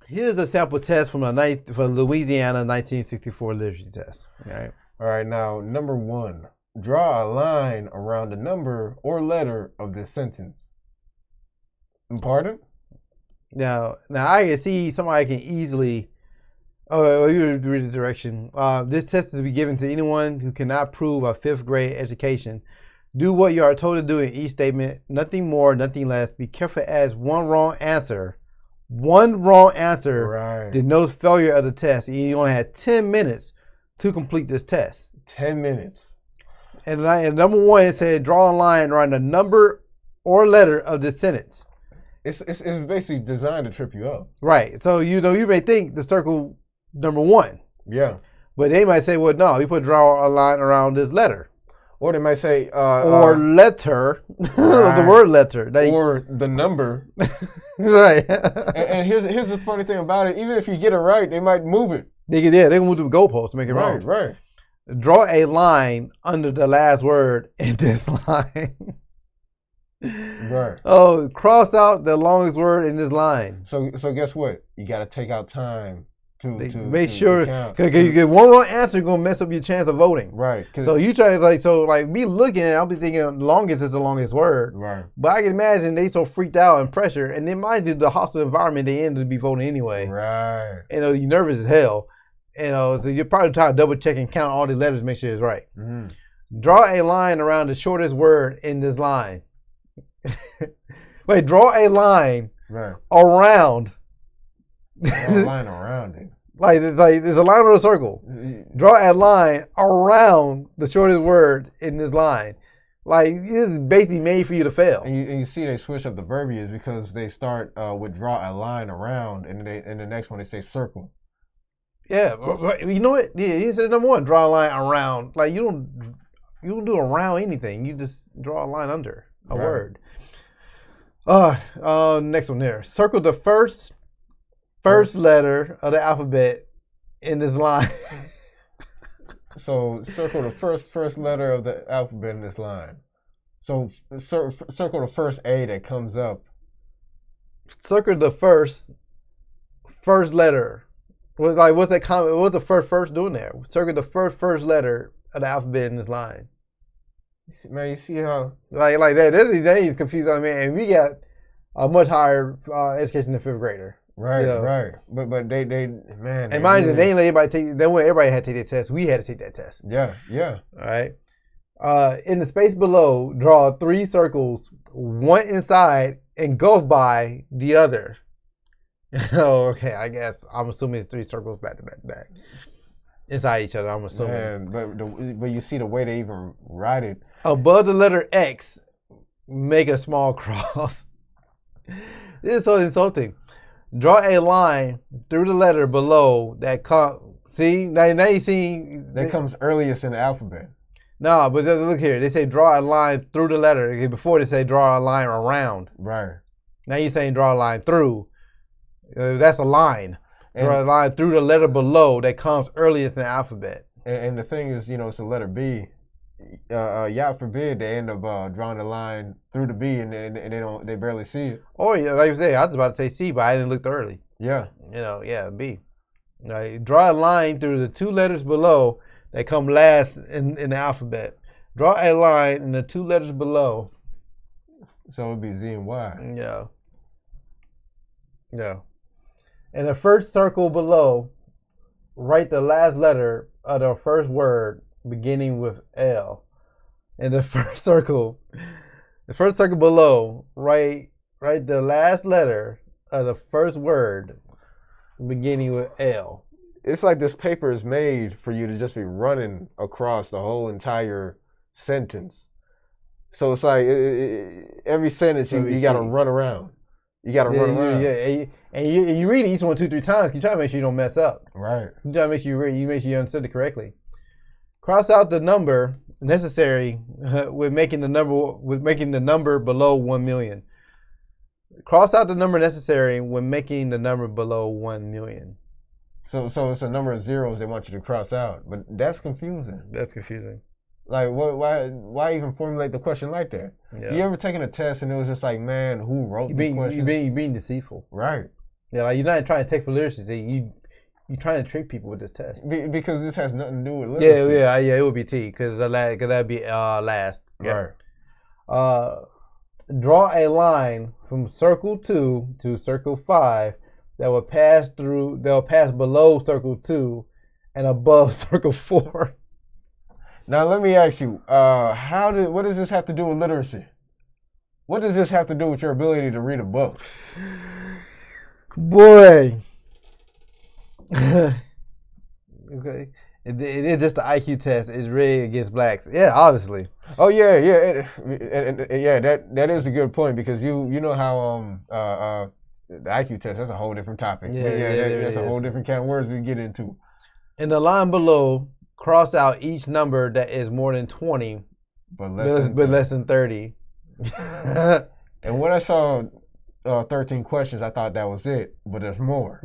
Here's a sample test from Louisiana 1964 literacy test. All right. All right. Now, number 1, draw a line around the number or letter of this sentence. Pardon? Now I can see somebody can easily. Oh, you read the direction. This test is to be given to anyone who cannot prove a 5th grade education. Do what you are told to do in each statement. Nothing more, nothing less. Be careful as one wrong answer denotes failure of the test. And you only had 10 minutes to complete this test. 10 minutes. And number 1, it said draw a line around the number or letter of the sentence. It's basically designed to trip you up. Right. So, you know, you may think the circle number 1. Yeah. But they might say, well, no, you put draw a line around this letter. Or they might say... or letter. Right. The word letter. Or the number. Right. and here's the funny thing about it. Even if you get it right, they might move it. They can move the goalpost to make it wrong. Right. Draw a line under the last word in this line. Right. Oh, cross out the longest word in this line. So guess what? You got to take out time. To make sure, because you get one wrong answer, you're gonna mess up your chance of voting. Right. So you try like me looking at it, I'll be thinking longest is the longest word. Right. But I can imagine they so freaked out and pressure, and then mind you, the hostile environment they ended to be voting anyway. Right. You know, you're nervous as hell. You know, so you're probably trying to double check and count all the letters, make sure it's right. Draw a line around the shortest word in this line. Wait, draw a line around. Draw a line around it. Like there's a line on a circle. Draw a line around the shortest word in this line. Like it's basically made for you to fail. And you see they switch up the verbiage because they start with draw a line around, and the next one they say circle. Yeah, but you know what? Yeah, he said number one, draw a line around. Like you don't do around anything. You just draw a line under a word. Next one there. Circle the first letter of the alphabet in this line. So circle the first letter of the alphabet in this line. So circle the first A that comes up. Circle the first letter. What's that comment? What's the first doing there? Circle the first letter of the alphabet in this line. Man, you see how like that? That is confusing. I mean, and we got a much higher education than fifth grader. Right, right. But they man. And mind you, they ain't let everybody take. They want everybody had to take that test. We had to take that test. Yeah, yeah. All right. In the space below, draw 3 circles, one inside, engulfed by the other. Oh, okay. I guess I'm assuming 3 circles back to back to back inside each other. I'm assuming. Man, but you see the way they even write it. Above the letter X, make a small cross. This is so insulting. Draw a line through the letter below that see now you see that comes earliest in the alphabet. No, but look here. They say draw a line through the letter. Before they say draw a line around. Right. Now you're saying draw a line through. That's a line. Draw a line through the letter below that comes earliest in the alphabet. And the thing is, it's the letter B. God forbid they end up drawing a line through the B and they barely see it. Oh yeah, like you say, I was about to say C, but I didn't look early. Yeah. B. Right. Draw a line through the 2 letters below that come last in the alphabet. Draw a line in the 2 letters below. So it would be Z and Y. Yeah. Yeah. In the first circle below, write the last letter of the first word beginning with L. In the first circle below, write the last letter of the first word beginning with L. It's like this paper is made for you to just be running across the whole entire sentence. So it's like every sentence you got to run around. You got to run around. Yeah, and you read each one 2-3 times. You try to make sure you don't mess up. Right. You try to make sure you understood it correctly. Cross out the number necessary with making the number below 1 million. Cross out the number necessary when making the number below 1 million. So it's a number of zeros they want you to cross out, but that's confusing. That's confusing. Like, why even formulate the question like that? Yeah. You ever taken a test and it was just like, man, who wrote the question? You're being deceitful. Right. Yeah, like you're not trying to take for literacy. You're trying to trick people with this test. Because this has nothing to do with literacy. Yeah, it would be T, because that'd be last. Yeah. Right. Draw a line from circle 2 to circle 5 that will pass below circle 2 and above circle 4. Now let me ask you, what does this have to do with literacy? What does this have to do with your ability to read a book? Boy. Okay. It is just the IQ test. It's rigged against blacks. Yeah, obviously. Oh yeah. That is a good point, because you know how the IQ test, that's a whole different topic. That's a whole different kind of words we get into. In the line below, cross out each number that is more than 20, but less than 30. And when I saw 13 questions, I thought that was it, but there's more.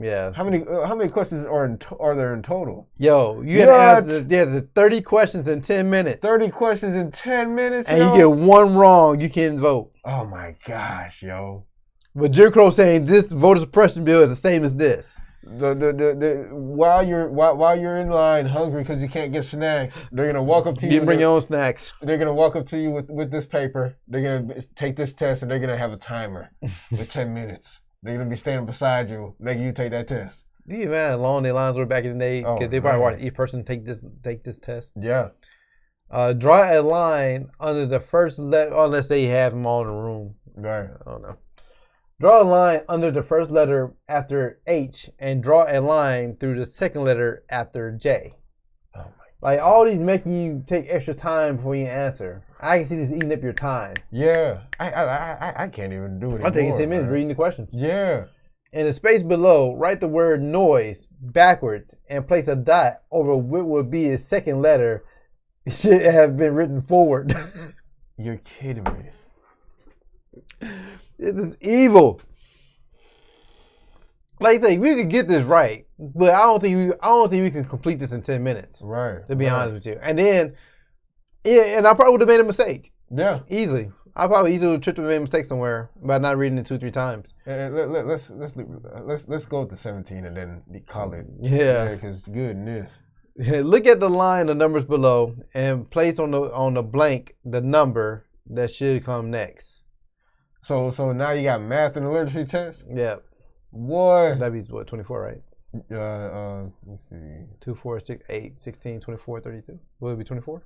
Yeah. How many questions are there in total? Yo, you had to answer. There's 30 questions in 10 minutes. 30 questions in 10 minutes, and you get one wrong, you can't vote. Oh my gosh, yo! But Jim Crow saying this voter suppression bill is the same as this. While you're in line hungry because you can't get snacks, they're gonna walk up to you. You bring your own snacks. They're gonna walk up to you with this paper. They're gonna take this test and they're gonna have a timer with 10 minutes. They're gonna be standing beside you, making you take that test. Do you imagine how long the lines were back in the day? Because they probably watched each person take this test. Yeah. Draw a line under the first letter, unless they have them all in the room. Right. I don't know. Draw a line under the first letter after H and draw a line through the second letter after J. Oh my! Like all these making you take extra time before you answer. I can see this eating up your time. Yeah, I can't even do it. I'm taking 10 minutes reading the questions. Yeah. In the space below, write the word noise backwards and place a dot over what would be its second letter. It should have been written forward. You're kidding me. This is evil. Like I say, we could get this right, but I don't think we can complete this in 10 minutes. Right. To be honest with you. And then, yeah, and I probably would have made a mistake. Yeah. Easily. I probably easily tripped and made a mistake somewhere by not reading it 2-3 times. Let's go to 17 and then call it. Yeah. Because goodness. Look at the line of numbers below and place on the blank the number that should come next. So now you got math and the literacy test? Yeah. Boy. That'd be what, 24, right? Let's see. 2, 4, 6, 8, 16, 24, 32. Would it be 24?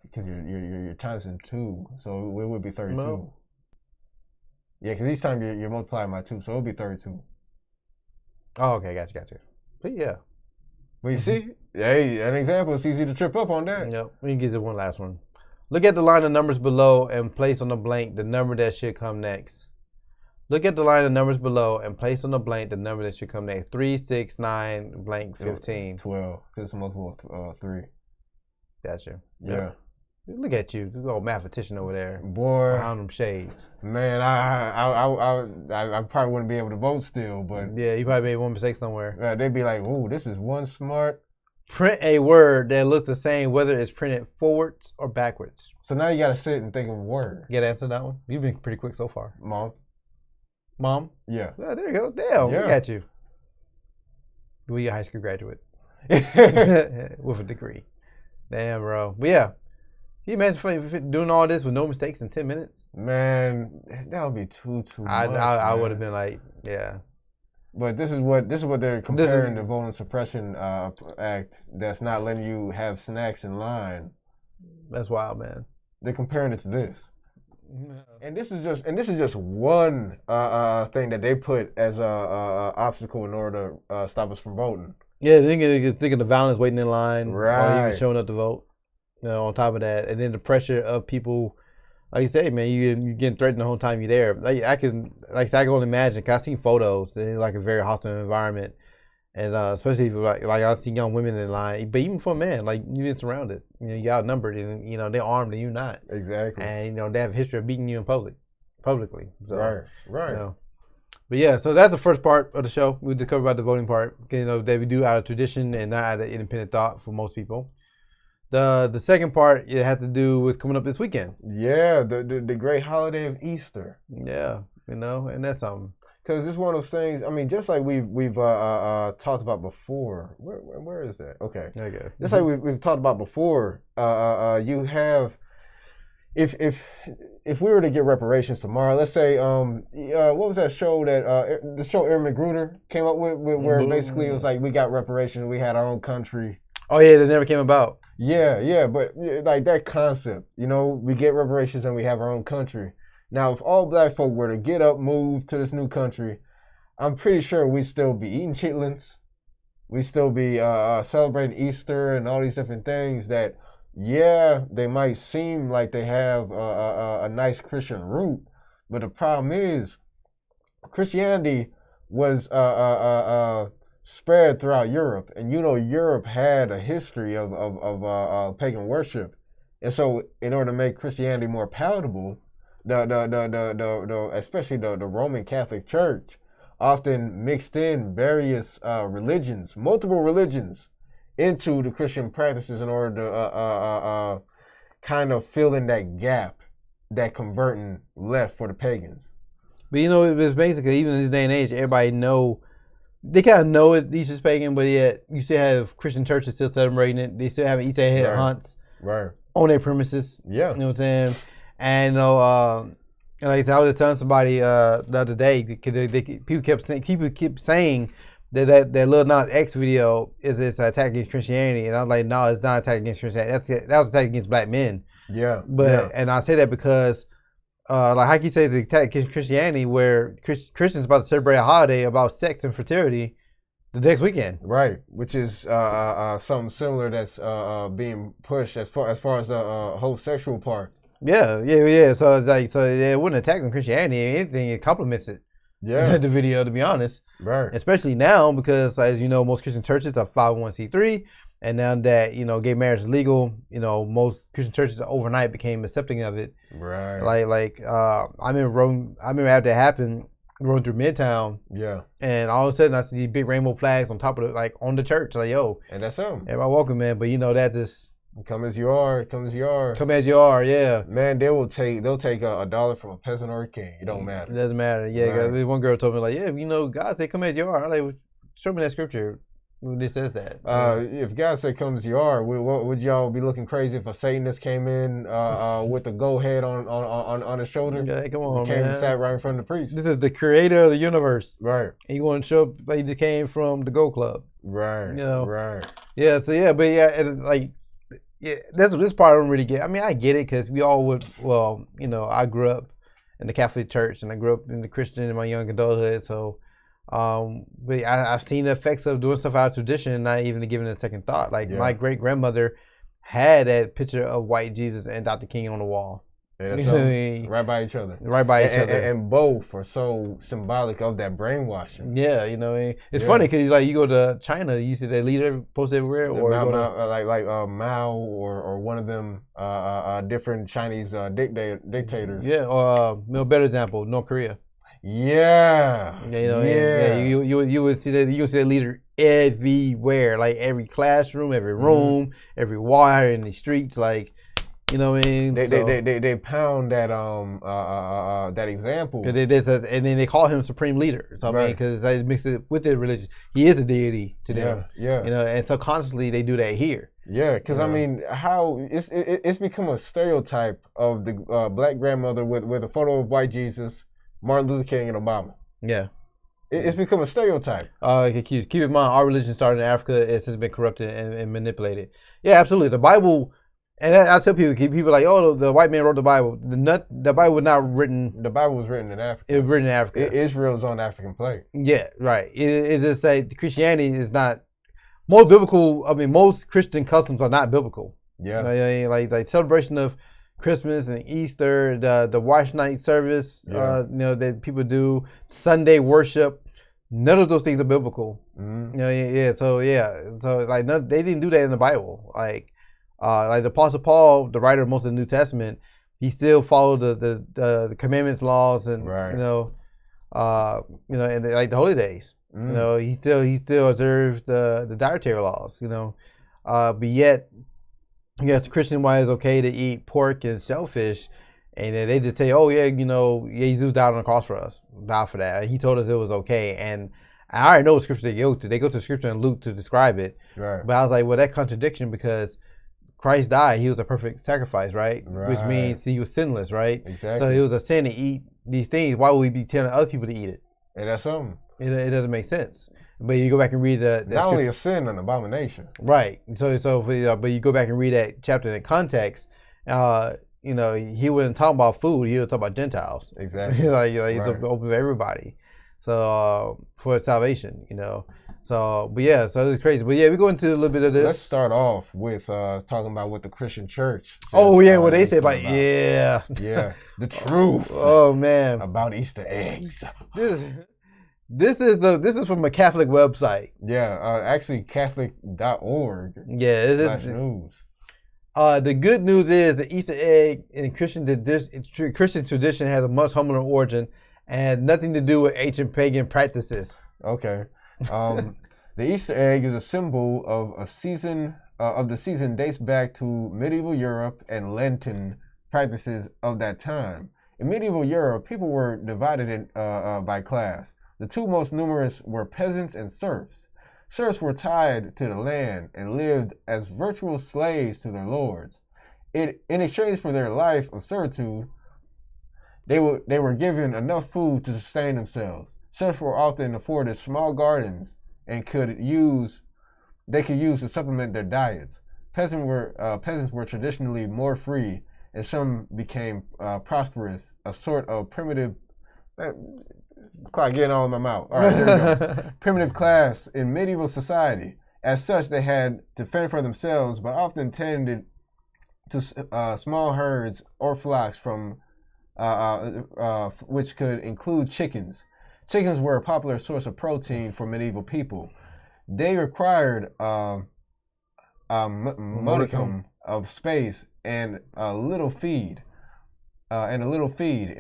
Because your times in 2, so it would be 32. No. Yeah, because each time you're multiplying by 2, so it would be 32. Oh, okay, got you. But yeah. Well, you see, hey, an example, it's easy to trip up on that. Yep, we can get to one last one. Look at the line of numbers below and place on the blank the number that should come next. Look at the line of numbers below and place on the blank the number that should come next. 3, 6, 9, blank, 15. 12, because it's a multiple of 3. Gotcha. Yeah. Yep. Look at you, this old mathematician over there. Boy. Behind them shades. Man, I probably wouldn't be able to vote still, but. Yeah, you probably made one mistake somewhere. They'd be like, ooh, this is one smart. Print a word that looks the same whether it's printed forwards or backwards. So now you got to sit and think of a word. You got to answer that one? You've been pretty quick so far. Mom? Yeah. Oh, there you go. Damn, yeah. Look at you. Well, you're a high school graduate. With a degree. Damn, bro. But yeah. Can you imagine doing all this with no mistakes in 10 minutes? Man, that would be too much. I would have been like, yeah. But this is what they're comparing the voting suppression act that's not letting you have snacks in line. That's wild, man. They're comparing it to this. And this is just one thing that they put as a obstacle in order to stop us from voting. Yeah, think of the violence waiting in line, right? Or even showing up to vote. You know, on top of that, and then the pressure of people, like you say, man, you getting threatened the whole time you're there. I can only imagine. Cause I seen photos. It's like a very hostile environment, and especially if, like I see young women in line. But even for men, like you get surrounded. You know, you're outnumbered, and you know they're armed and you're not. Exactly. And you know they have a history of beating you in publicly. So, right. You know. But yeah, so that's the first part of the show. We just covered about the voting part. You know, that we do out of tradition and not out of independent thought for most people. The second part it had to do with coming up this weekend. Yeah, the great holiday of Easter. Yeah, you know, and that's something. Because it's one of those things. I mean, just like we've talked about before. Where is that? Okay. Okay. Just like we've talked about before. You have, if we were to get reparations tomorrow, let's say what was that show that the show Aaron McGruder came up with where basically it was like we got reparations, we had our own country. Oh yeah, that never came about. Yeah, but like that concept, you know, we get reparations and we have our own country. Now, if all black folk were to get up, move to this new country, I'm pretty sure we'd still be eating chitlins. We'd still be celebrating Easter and all these different things that, yeah, they might seem like they have a nice Christian root, but the problem is Christianity was spread throughout Europe, and you know Europe had a history of pagan worship, and so in order to make Christianity more palatable, especially the Roman Catholic Church often mixed in various religions, multiple religions, into the Christian practices in order to kind of fill in that gap that converting left for the pagans. But you know, it's basically even in this day and age, everybody they kind of know Easter's pagan, but yet you still have Christian churches still celebrating it. They still have Easter egg hunts on their premises. Yeah. You know what I'm saying? And, you know, like I was telling somebody the other day, people keep saying that Lil Nas X video is an attack against Christianity. And I was like, no, it's not an attack against Christianity. That was an attack against black men. Yeah. And I say that because like how can you say the attack against Christianity where Christians about to celebrate a holiday about sex and fertility the next weekend? Right, which is something similar that's being pushed as far as the whole sexual part. Yeah. So it wouldn't attack on Christianity. Anything, it complements it. Yeah. the video, to be honest. Right. Especially now, because as you know, most Christian churches are 501c3, and now that gay marriage is legal, most Christian churches overnight became accepting of it. Right. I remember after it happened, rolling through Midtown. Yeah. And all of a sudden, I see these big rainbow flags on top of it, on the church. Like, yo. And that's them. Everybody welcome, man. But that just. Come as you are. Come as you are. Come as you are, yeah. Man, they'll take a dollar from a peasant or a king. It don't matter. It doesn't matter. Yeah, right. One girl told me, like, yeah, God said, come as you are. I'm like, show me that scripture. It says that. If God said come as you are, would y'all be looking crazy if a Satanist came in with a goat head on his shoulder? Yeah, come on, came man. and sat right in front of the priest. This is the creator of the universe. Right. And you want to show up like he came from the Go Club. Right. Right. Yeah, so yeah, but yeah, and that's this part I don't really get. I mean, I get it because we all would, I grew up in the Catholic Church and I grew up in the Christian in my young adulthood, so but I've seen the effects of doing stuff out of tradition and not even giving it a second thought. Like my great grandmother had that picture of white Jesus and Dr. King on the wall. Yeah, that's right by each other. Right by each other. And both are so symbolic of that brainwashing. Yeah, it's funny because you go to China, you see that leader posted everywhere, or Mao or one of them different Chinese dictators. Yeah, or better example, North Korea. Yeah. You would see that leader everywhere, like every classroom, every room, every wire in the streets, like. You know what I mean? They pound that that example. And then they call him supreme leader. So I mean, because they mix it with their religion, he is a deity to them. Yeah. And subconsciously they do that here. Yeah, because I mean, how it's become a stereotype of the black grandmother with a photo of white Jesus, Martin Luther King, and Obama. Yeah. It's become a stereotype. Keep in mind, our religion started in Africa. It's just been corrupted and manipulated. Yeah, absolutely. The Bible. And I tell people like, oh, the white man wrote the Bible. The Bible was not written. The Bible was written in Africa. It was written in Africa. Israel's on the African plate. Yeah, right. It just like Christianity is not most biblical. I mean, most Christian customs are not biblical. Yeah. Like celebration of Christmas and Easter, the wash night service. That people do, Sunday worship. None of those things are biblical. Mm-hmm. So like they didn't do that in the Bible. Like the Apostle Paul, the writer of most of the New Testament, he still followed the commandments, laws, and and like the holy days. He still observed the dietary laws. But yet, yes, Christian wise, it's okay to eat pork and shellfish, and then they just say, oh yeah, Jesus died on the cross for us, died for that. And he told us it was okay, and I already know what scripture they go to. They go to scripture in Luke to describe it. Right. But I was like, well, that contradiction because Christ died, he was a perfect sacrifice, right? Which means he was sinless, right? Exactly. So it was a sin to eat these things. Why would we be telling other people to eat it? And that's something. It doesn't make sense. But you go back and read the not only a sin, an abomination. Right. But you go back and read that chapter in context. He wasn't talking about food. He was talking about Gentiles. Exactly. He's open to everybody. So for salvation, So, but yeah, so it's crazy. But yeah, we go into a little bit of this. Let's start off with talking about what the Christian church says, what they say about the truth. Oh man, about Easter eggs. This is from a Catholic website. Yeah, actually Catholic.org. Yeah, this is news. The good news is the Easter egg in Christian tradition has a much humbler origin and had nothing to do with ancient pagan practices. Okay. The Easter egg is a symbol of the season dates back to medieval Europe and Lenten practices of that time. In medieval Europe, people were divided by class. The two most numerous were peasants and serfs. Serfs were tied to the land and lived as virtual slaves to their lords. In exchange for their life of servitude, they were given enough food to sustain themselves. Serfs were often afforded small gardens and could use to supplement their diets. Peasants were traditionally more free, and some became prosperous, a sort of primitive. Clock getting all in my mouth. All right, here we go. Primitive class in medieval society. As such, they had to fend for themselves, but often tended to small herds or flocks from which could include chickens. Chickens were a popular source of protein for medieval people. They required modicum of space and a little feed. In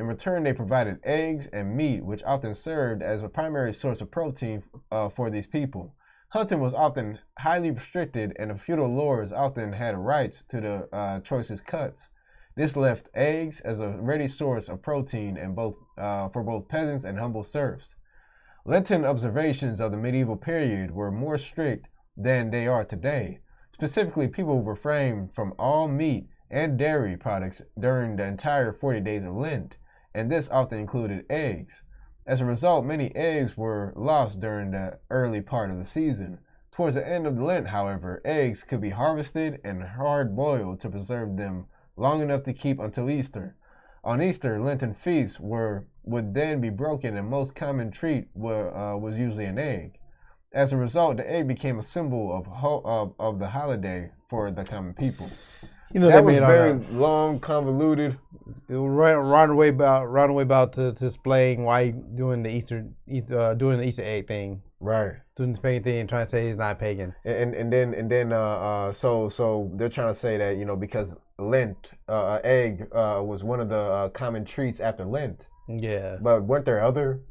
return, they provided eggs and meat, which often served as a primary source of protein for these people. Hunting was often highly restricted, and the feudal lords often had rights to the choicest cuts. This left eggs as a ready source of protein for both peasants and humble serfs. Lenten observations of the medieval period were more strict than they are today. Specifically, people refrained from all meat and dairy products during the entire 40 days of Lent, and this often included eggs. As a result, many eggs were lost during the early part of the season. Towards the end of Lent, however, eggs could be harvested and hard-boiled to preserve them long enough to keep until Easter. On Easter, Lenten feasts would then be broken, and most common treat was usually an egg. As a result, the egg became a symbol of the holiday for the common people. You know, that was very long, convoluted. Roundabout about to explain why he doing the Easter egg thing, right? Doing the pagan thing and trying to say he's not pagan. And then so they're trying to say that, you know, because Lent egg was one of the common treats after Lent. Yeah. But weren't there other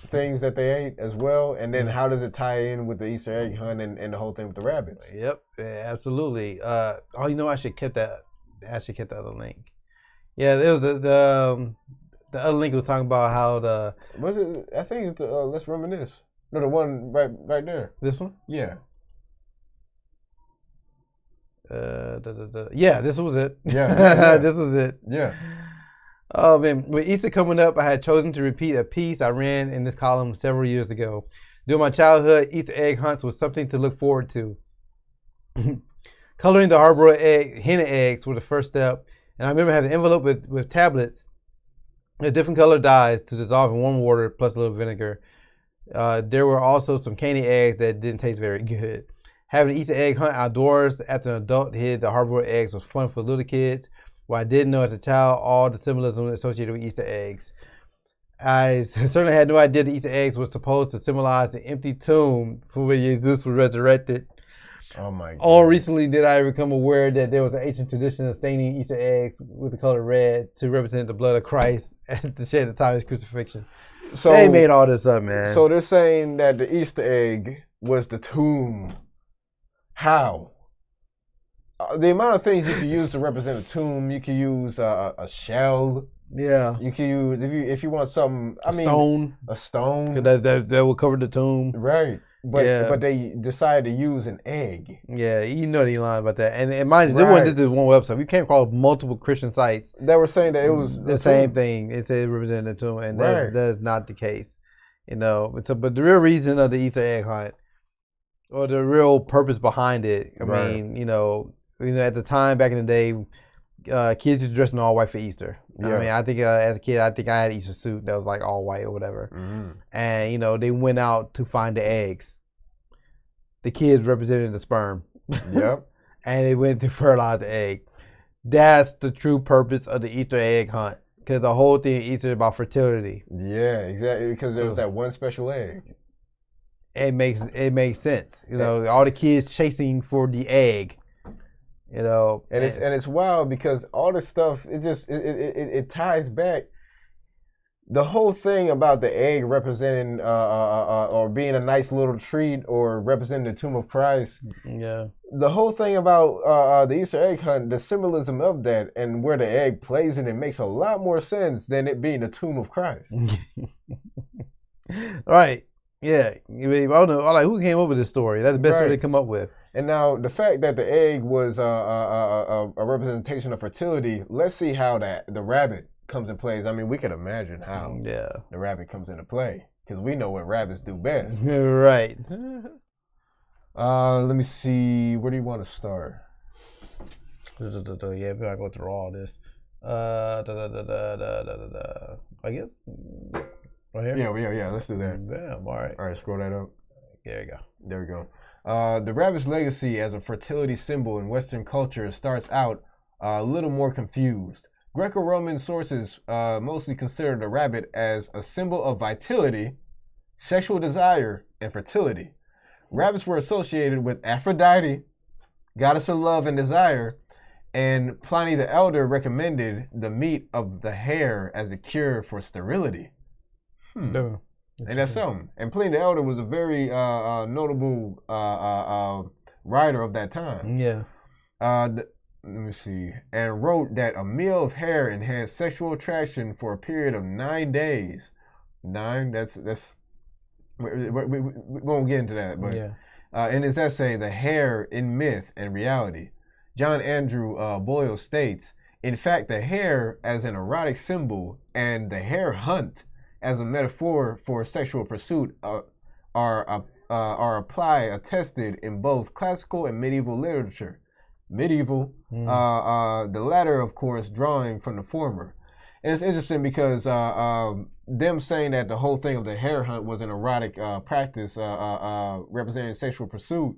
things that they ate as well? And then how does it tie in with the Easter egg hunt and the whole thing with the rabbits? Yep, yeah, absolutely. You know, I should kept that. I should kept the other link. Yeah, it was the other link was talking about how the. Was it? I think it's Let's Reminisce. No, the one right there. This one? Yeah. Yeah, this was it. Yeah. This was it. Yeah. Oh man, with Easter coming up, I had chosen to repeat a piece I ran in this column several years ago. During my childhood, Easter egg hunts was something to look forward to. Coloring the hard-boiled hen eggs were the first step, and I remember having an envelope with tablets of different colored dyes to dissolve in warm water plus a little vinegar. There were also some candy eggs that didn't taste very good. Having an Easter egg hunt outdoors after an adult hid the hard-boiled eggs was fun for little kids. What I didn't know as a child, all the symbolism associated with Easter eggs. I certainly had no idea the Easter eggs were supposed to symbolize the empty tomb from where Jesus was resurrected. Oh my God. All recently did I become aware that there was an ancient tradition of staining Easter eggs with the color red to represent the blood of Christ to shed the time of his crucifixion. So they made all this up, man. So they're saying that the Easter egg was the tomb. How? The amount of things you can use to represent a tomb, you can use a shell. Yeah. You can use if you want something. A stone. That will cover the tomb. Right. But they decided to use an egg. Yeah, you know they lying about that. And mind you, this is one website. We came across multiple Christian sites that were saying that it was the same thing. It said representing the tomb, and that is not the case. You know, but the real reason of the Easter egg hunt, or the real purpose behind it, I mean, you know, at the time back in the day, kids used to dress in all white for Easter. Yeah. I mean, I think as a kid, I had an Easter suit that was like all white or whatever. Mm-hmm. And, you know, they went out to find the eggs. The kids represented the sperm. Yep. And they went to fertilize the egg. That's the true purpose of the Easter egg hunt. Because the whole thing of Easter is about fertility. Yeah, exactly. Because there was that one special egg. It makes sense. You know, all the kids chasing for the egg. You know, and it's wild because all this stuff it ties back. The whole thing about the egg representing or being a nice little treat or representing the tomb of Christ. Yeah. The whole thing about the Easter egg hunt, the symbolism of that and where the egg plays in it makes a lot more sense than it being the tomb of Christ. Right. Yeah. I don't know. Like, who came up with this story? That's the best story they come up with. And now the fact that the egg was a representation of fertility, let's see how the rabbit comes in place. I mean, we can imagine how the rabbit comes into play because we know what rabbits do best. Right. Let me see. Where do you want to start? Yeah, we gotta go through all this. I guess right here. Yeah. Let's do that. Bam. All right. All right. Scroll that up. There you go. There we go. The rabbit's legacy as a fertility symbol in Western culture starts out a little more confused. Greco-Roman sources mostly consider the rabbit as a symbol of vitality sexual desire, and fertility. Rabbits were associated with Aphrodite, goddess of love and desire, and Pliny the Elder recommended the meat of the hare as a cure for sterility. And that's something. And Pliny the Elder was a very notable writer of that time. Yeah. Let me see. And wrote that a meal of hare enhanced sexual attraction for a period of 9 days. 9. That's. We won't get into that, but in his essay, "The Hare in Myth and Reality," John Andrew Boyle states, "In fact, the hare as an erotic symbol and the hare hunt as a metaphor for sexual pursuit are attested in both classical and medieval literature. Medieval, the latter, of course, drawing from the former." And it's interesting because them saying that the whole thing of the hare hunt was an erotic practice representing sexual pursuit,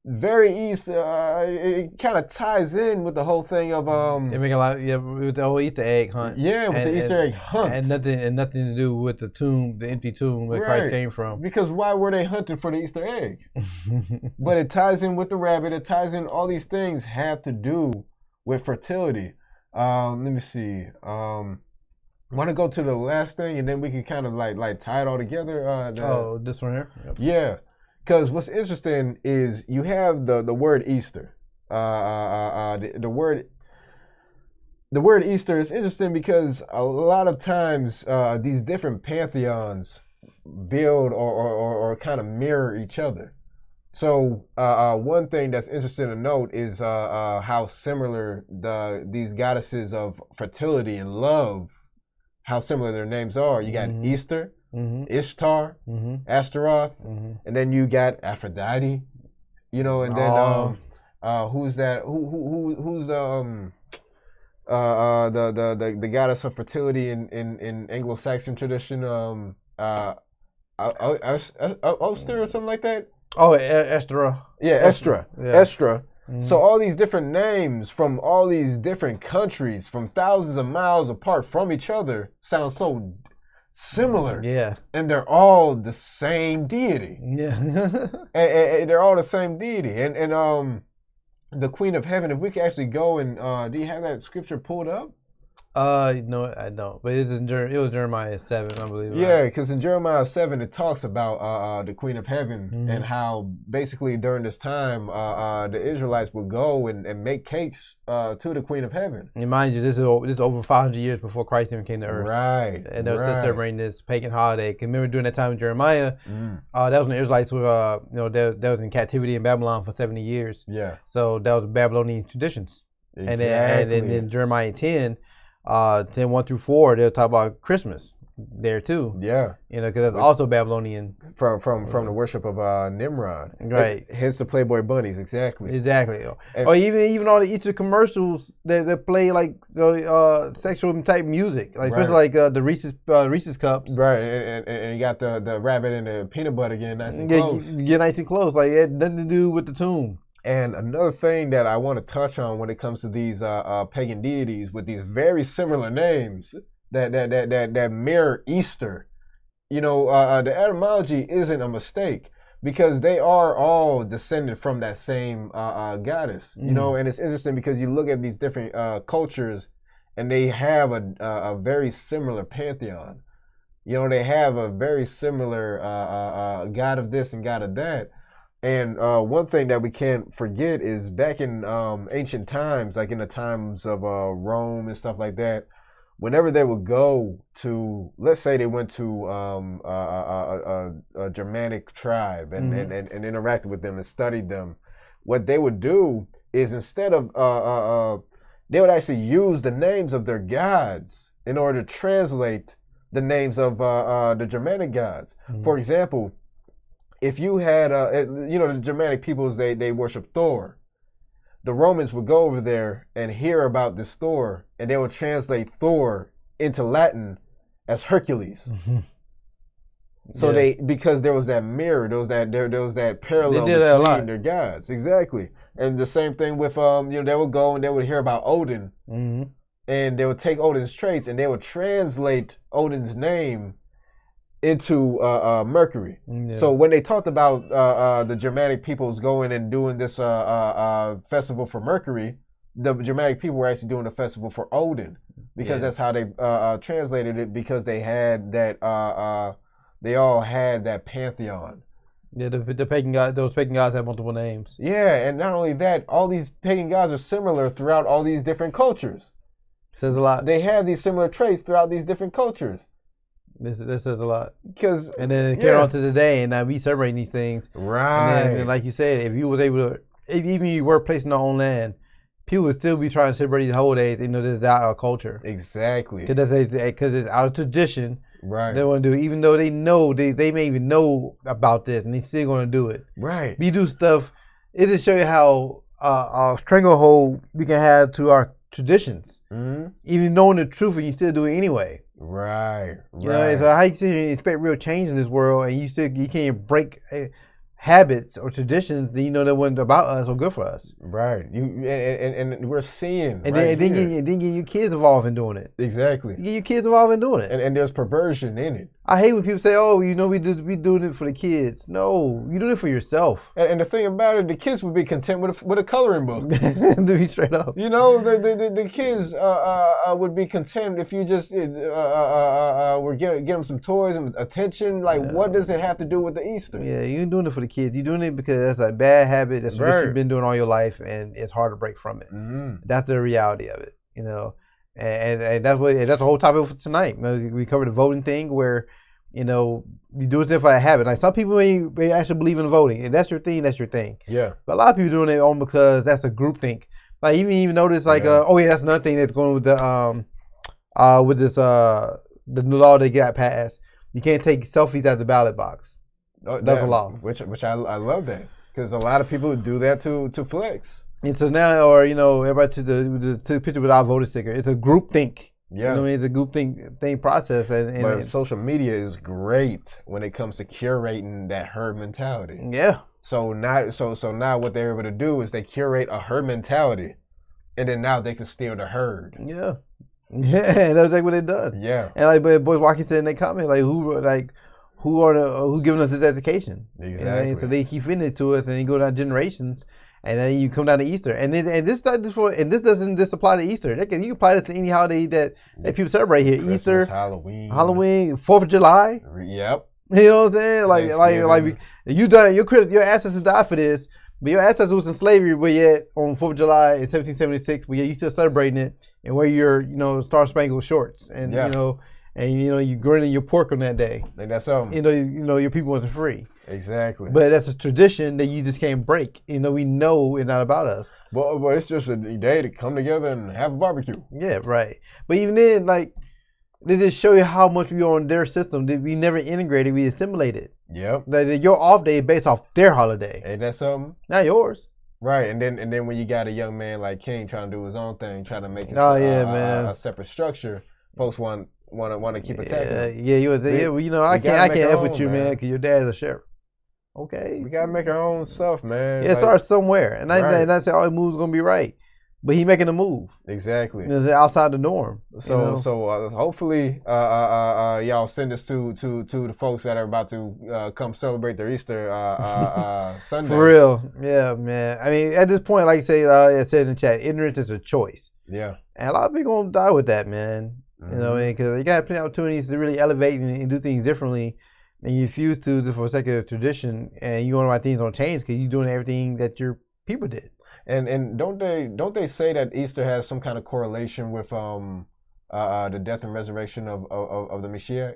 very easy. It kind of ties in with the whole thing of they make a lot, with the whole Easter egg hunt. Yeah, with the Easter egg hunt, and nothing to do with the tomb, the empty tomb where Christ came from. Because why were they hunting for the Easter egg? But it ties in with the rabbit. It ties in. All these things have to do with fertility. Let me see. Want to go to the last thing, and then we can kind of like tie it all together. This one here. Yep. Yeah, because what's interesting is you have the word Easter. The word Easter is interesting because a lot of times these different pantheons build or kind of mirror each other. So one thing that's interesting to note is how similar these goddesses of fertility and love, how similar their names are. You got Easter, Ishtar, Astaroth, and then you got Aphrodite. You know, and then who's that? Who's the goddess of fertility in Anglo-Saxon tradition? Oster or something like that. Oh, Estra. Yeah, Estra. Yeah. Estra. So all these different names from all these different countries from thousands of miles apart from each other sound so similar. Yeah. And they're all the same deity. Yeah. and they're all the same deity. And the Queen of Heaven, if we could actually go and do you have that scripture pulled up? No, I don't. But it was Jeremiah 7, I believe. Yeah, because in Jeremiah 7, it talks about the Queen of Heaven and how basically during this time, the Israelites would go and make cakes to the Queen of Heaven. And mind you, this is over 500 years before Christ even came to earth. Right. And they were celebrating this pagan holiday. Because remember during that time in Jeremiah, that was when the Israelites were, they was in captivity in Babylon for 70 years. Yeah. So that was Babylonian traditions. Exactly. And then Jeremiah 10. 10:1-4, they'll talk about Christmas there too. Yeah, because that's also Babylonian from the worship of Nimrod. Right. Hence the Playboy bunnies. Exactly. Or even all the Easter commercials that play like sexual type music, like especially like the Reese's cups. Right, and you got the rabbit and the peanut butter getting nice and close. Get nice and close. Like it had nothing to do with the tomb. And another thing that I want to touch on when it comes to these pagan deities with these very similar names that mirror Easter, the etymology isn't a mistake because they are all descended from that same goddess. And it's interesting because you look at these different cultures and they have a very similar pantheon. They have a very similar god of this and god of that. And one thing that we can't forget is back in ancient times, like in the times of Rome and stuff like that, whenever they would go to, let's say they went to a Germanic tribe and interacted with them and studied them, what they would do is instead of, they would actually use the names of their gods in order to translate the names of the Germanic gods. For example, if you had, the Germanic peoples, they worship Thor. The Romans would go over there and hear about this Thor, and they would translate Thor into Latin as Hercules. So because there was that mirror, there was that parallel between their gods. Exactly. And the same thing with, they would go and they would hear about Odin, and they would take Odin's traits and they would translate Odin's name into Mercury. Yeah. So when they talked about the Germanic peoples going and doing this festival for Mercury, the Germanic people were actually doing a festival for Odin, because that's how they translated it, because they had that they all had that pantheon. Yeah, the pagan gods, those pagan gods have multiple names. Yeah, and not only that, all these pagan gods are similar throughout all these different cultures. Says a lot. They have these similar traits throughout these different cultures. This says a lot. And then it carry on to today, and now we celebrating these things. Right. And then, like you said, if you was able to, even if you were placed in our own land, people would still be trying to celebrate these holidays. You know, this is out of culture. Exactly. Because it's out of tradition. Right. They want to do it, even though they know they may even know about this, and they still going to do it. Right. We do stuff. It just show you how stranglehold we can have to our traditions, even knowing the truth, and you still do it anyway. Right. You know, so how you can expect real change in this world, and you can't break habits or traditions that you know that wasn't about us or good for us. Right. And we're seeing. And then get your kids involved in doing it. Exactly. You get your kids involved in doing it. And there's perversion in it. I hate when people say, "Oh, you know, we doing it for the kids." No, you doing it for yourself. And the thing about it, the kids would be content with a coloring book. To be straight up. You know, the kids would be content if you just were get them some toys and attention. Like, what does it have to do with the Easter? Yeah, you ain't doing it for the kids. You're doing it because that's a bad habit. That's what you've been doing all your life, and it's hard to break from it. That's the reality of it, you know. And that's the whole topic for tonight. We covered the voting thing, where, you know, you do it for a habit. Like, some people may actually believe in voting. If that's your thing, that's your thing. Yeah. But a lot of people doing it on because that's a group think. Like, even notice, like, that's another thing that's going with the the new law that got passed. You can't take selfies at the ballot box. That's a law. Which I love that, because a lot of people do that to flex. And so now, or, you know, everybody took the picture without voter sticker. It's a group think. Yeah. You know what I mean? It's a group thing process. But social media is great when it comes to curating that herd mentality. Yeah. So now what they're able to do is they curate a herd mentality, and then now they can steal the herd. Yeah. Yeah, that's exactly what they done. Yeah. And like Boys Walking said in their comment, who's giving us this education? Exactly. You know what I mean? So they keep feeding it to us, and you go down generations. And then you come down to Easter, and this doesn't just apply to Easter. You can apply this to any holiday that people celebrate here. Christmas, Easter, Halloween, 4th of July. Yep. You know what I'm saying? Like you done your ancestors died for this, but your ancestors was in slavery, but yet on 4th of July in 1776, but yet you still celebrating it and wear your Star Spangled shorts and you grilling your pork on that day. Like that's something. You know your people wasn't free. Exactly. But that's a tradition that you just can't break. We know it's not about us. But it's just a day to come together and have a barbecue. Yeah, right. But even then, like, they just show you how much we are on their system. That we never integrated, we assimilated. Yep. That your off day is based off their holiday. Ain't that something? Not yours. Right, and then when you got a young man like King trying to do his own thing, trying to make it man. A separate structure, folks want to keep attacking. I can't F with you, man, because your dad's a sheriff. Okay. We gotta make our own stuff, man. Yeah, it starts somewhere. And I say all the moves gonna be right. But he making a move. Exactly. It's outside the norm. So hopefully y'all send this to the folks that are about to come celebrate their Easter Sunday. For real. Yeah, man. I mean, at this point, like I said in the chat, ignorance is a choice. Yeah. And a lot of people gonna die with that, man. You know what I mean? Because you got plenty of opportunities to really elevate and do things differently. And you refuse to for the sake of tradition, and you wonder why things don't change because you're doing everything that your people did. And don't they say that Easter has some kind of correlation with the death and resurrection of the Messiah?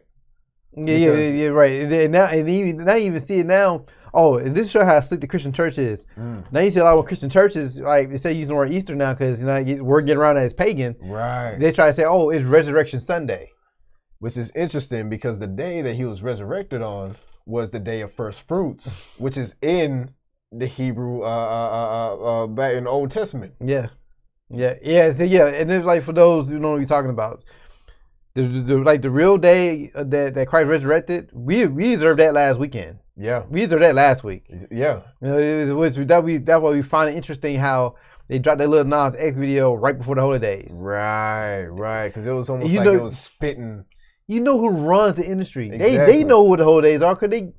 Yeah, right. And now you even see it now. Oh, and this shows how slick the Christian church is. Now you see a lot of Christian churches, like, they say using the word Easter now because we're getting around as pagan. Right. They try to say, oh, it's Resurrection Sunday. Which is interesting because the day that he was resurrected on was the day of first fruits, which is in the Hebrew back in the Old Testament. Yeah. And then, like, for those who know what you're talking about, the real day that Christ resurrected, we observed that last weekend. Yeah, we observed that last week. Yeah, that's why we find it interesting how they dropped that little Nas X video right before the holidays. Right, because it was almost like it was spitting You know who runs the industry. Exactly. They know what the holidays are because they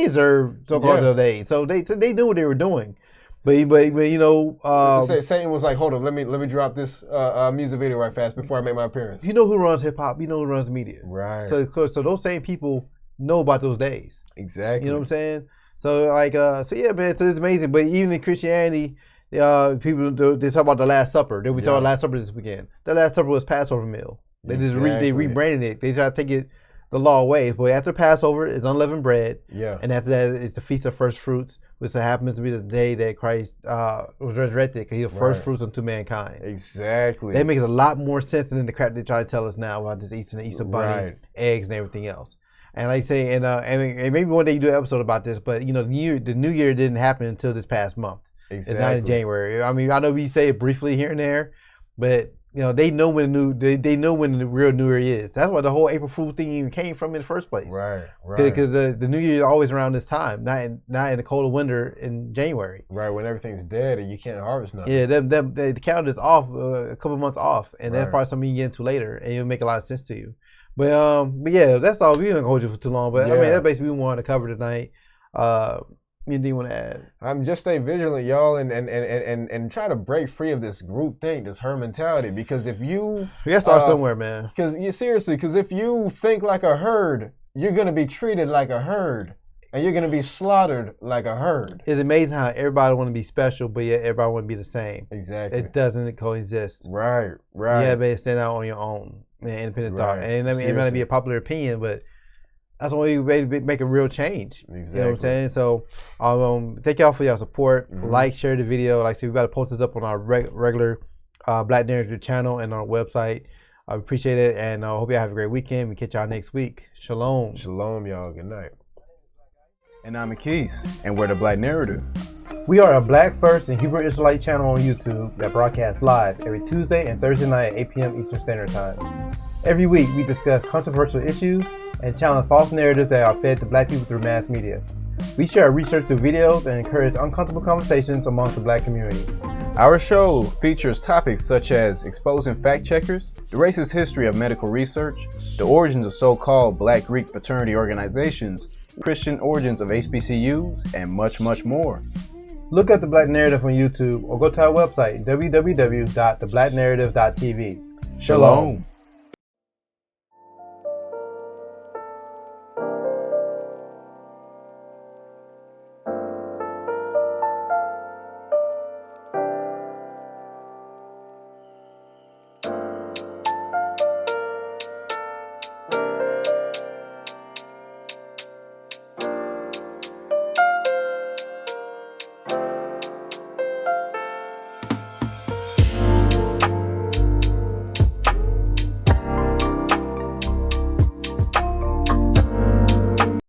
deserve so-called holidays. So they knew what they were doing. But you know, Satan was like, hold on, let me drop this music video right fast before I make my appearance. You know who runs hip hop. You know who runs the media. Right. So those same people know about those days. Exactly. You know what I'm saying? So like, so yeah, man. So it's amazing. But even in Christianity, people they talk about the Last Supper. They we talk about Last Supper this weekend. The Last Supper was Passover meal. They just they rebranded it. They try to take the law away. But after Passover, it's unleavened bread. Yeah. And after that, it's the Feast of First Fruits, which happens to be the day that Christ was resurrected, because he was first fruits unto mankind. Exactly. That makes a lot more sense than the crap they try to tell us now about this Easter bunny, eggs, and everything else. And like I say, and maybe one day you do an episode about this, but you know, the New Year didn't happen until this past month. Exactly. It's not in January. I mean, I know we say it briefly here and there, but you know, they know when they know when the real New Year is. That's why the whole April Fool thing even came from in the first place. Right. Because the New Year is always around this time, not in the cold winter in January. Right, when everything's dead and you can't harvest nothing. Yeah, the calendar's off a couple months off, and that's probably something you get into later, and it'll make a lot of sense to you. But yeah, that's all. We didn't hold you for too long, but I mean that's basically what we wanted to cover tonight. Anything you want to add? Just stay vigilant, y'all, and try to break free of this group thing, this herd mentality. Because if you gotta start somewhere, man. Because if you think like a herd, you're gonna be treated like a herd, and you're gonna be slaughtered like a herd. It's amazing how everybody want to be special, but yet everybody want to be the same. Exactly. It doesn't coexist. Right. You gotta stand out on your own, independent thought. And I mean, it might not be a popular opinion, but that's the only way to make a real change. Exactly. You know what I'm saying? So, thank y'all for your support. Like, share the video. Like I said, we got to post this up on our regular Black Narrative channel and our website. I appreciate it, and I hope y'all have a great weekend. We catch y'all next week. Shalom. Shalom, y'all. Good night. And I'm Akis, and we're the Black Narrative. We are a Black First and Hebrew Israelite channel on YouTube that broadcasts live every Tuesday and Thursday night at 8 p.m. Eastern Standard Time. Every week, we discuss controversial issues and challenge false narratives that are fed to Black people through mass media. We share research through videos and encourage uncomfortable conversations amongst the Black community. Our show features topics such as exposing fact checkers, the racist history of medical research, the origins of so-called Black Greek fraternity organizations, Christian origins of HBCUs, and much, much more. Look up The Black Narrative on YouTube or go to our website, www.theblacknarrative.tv. Shalom.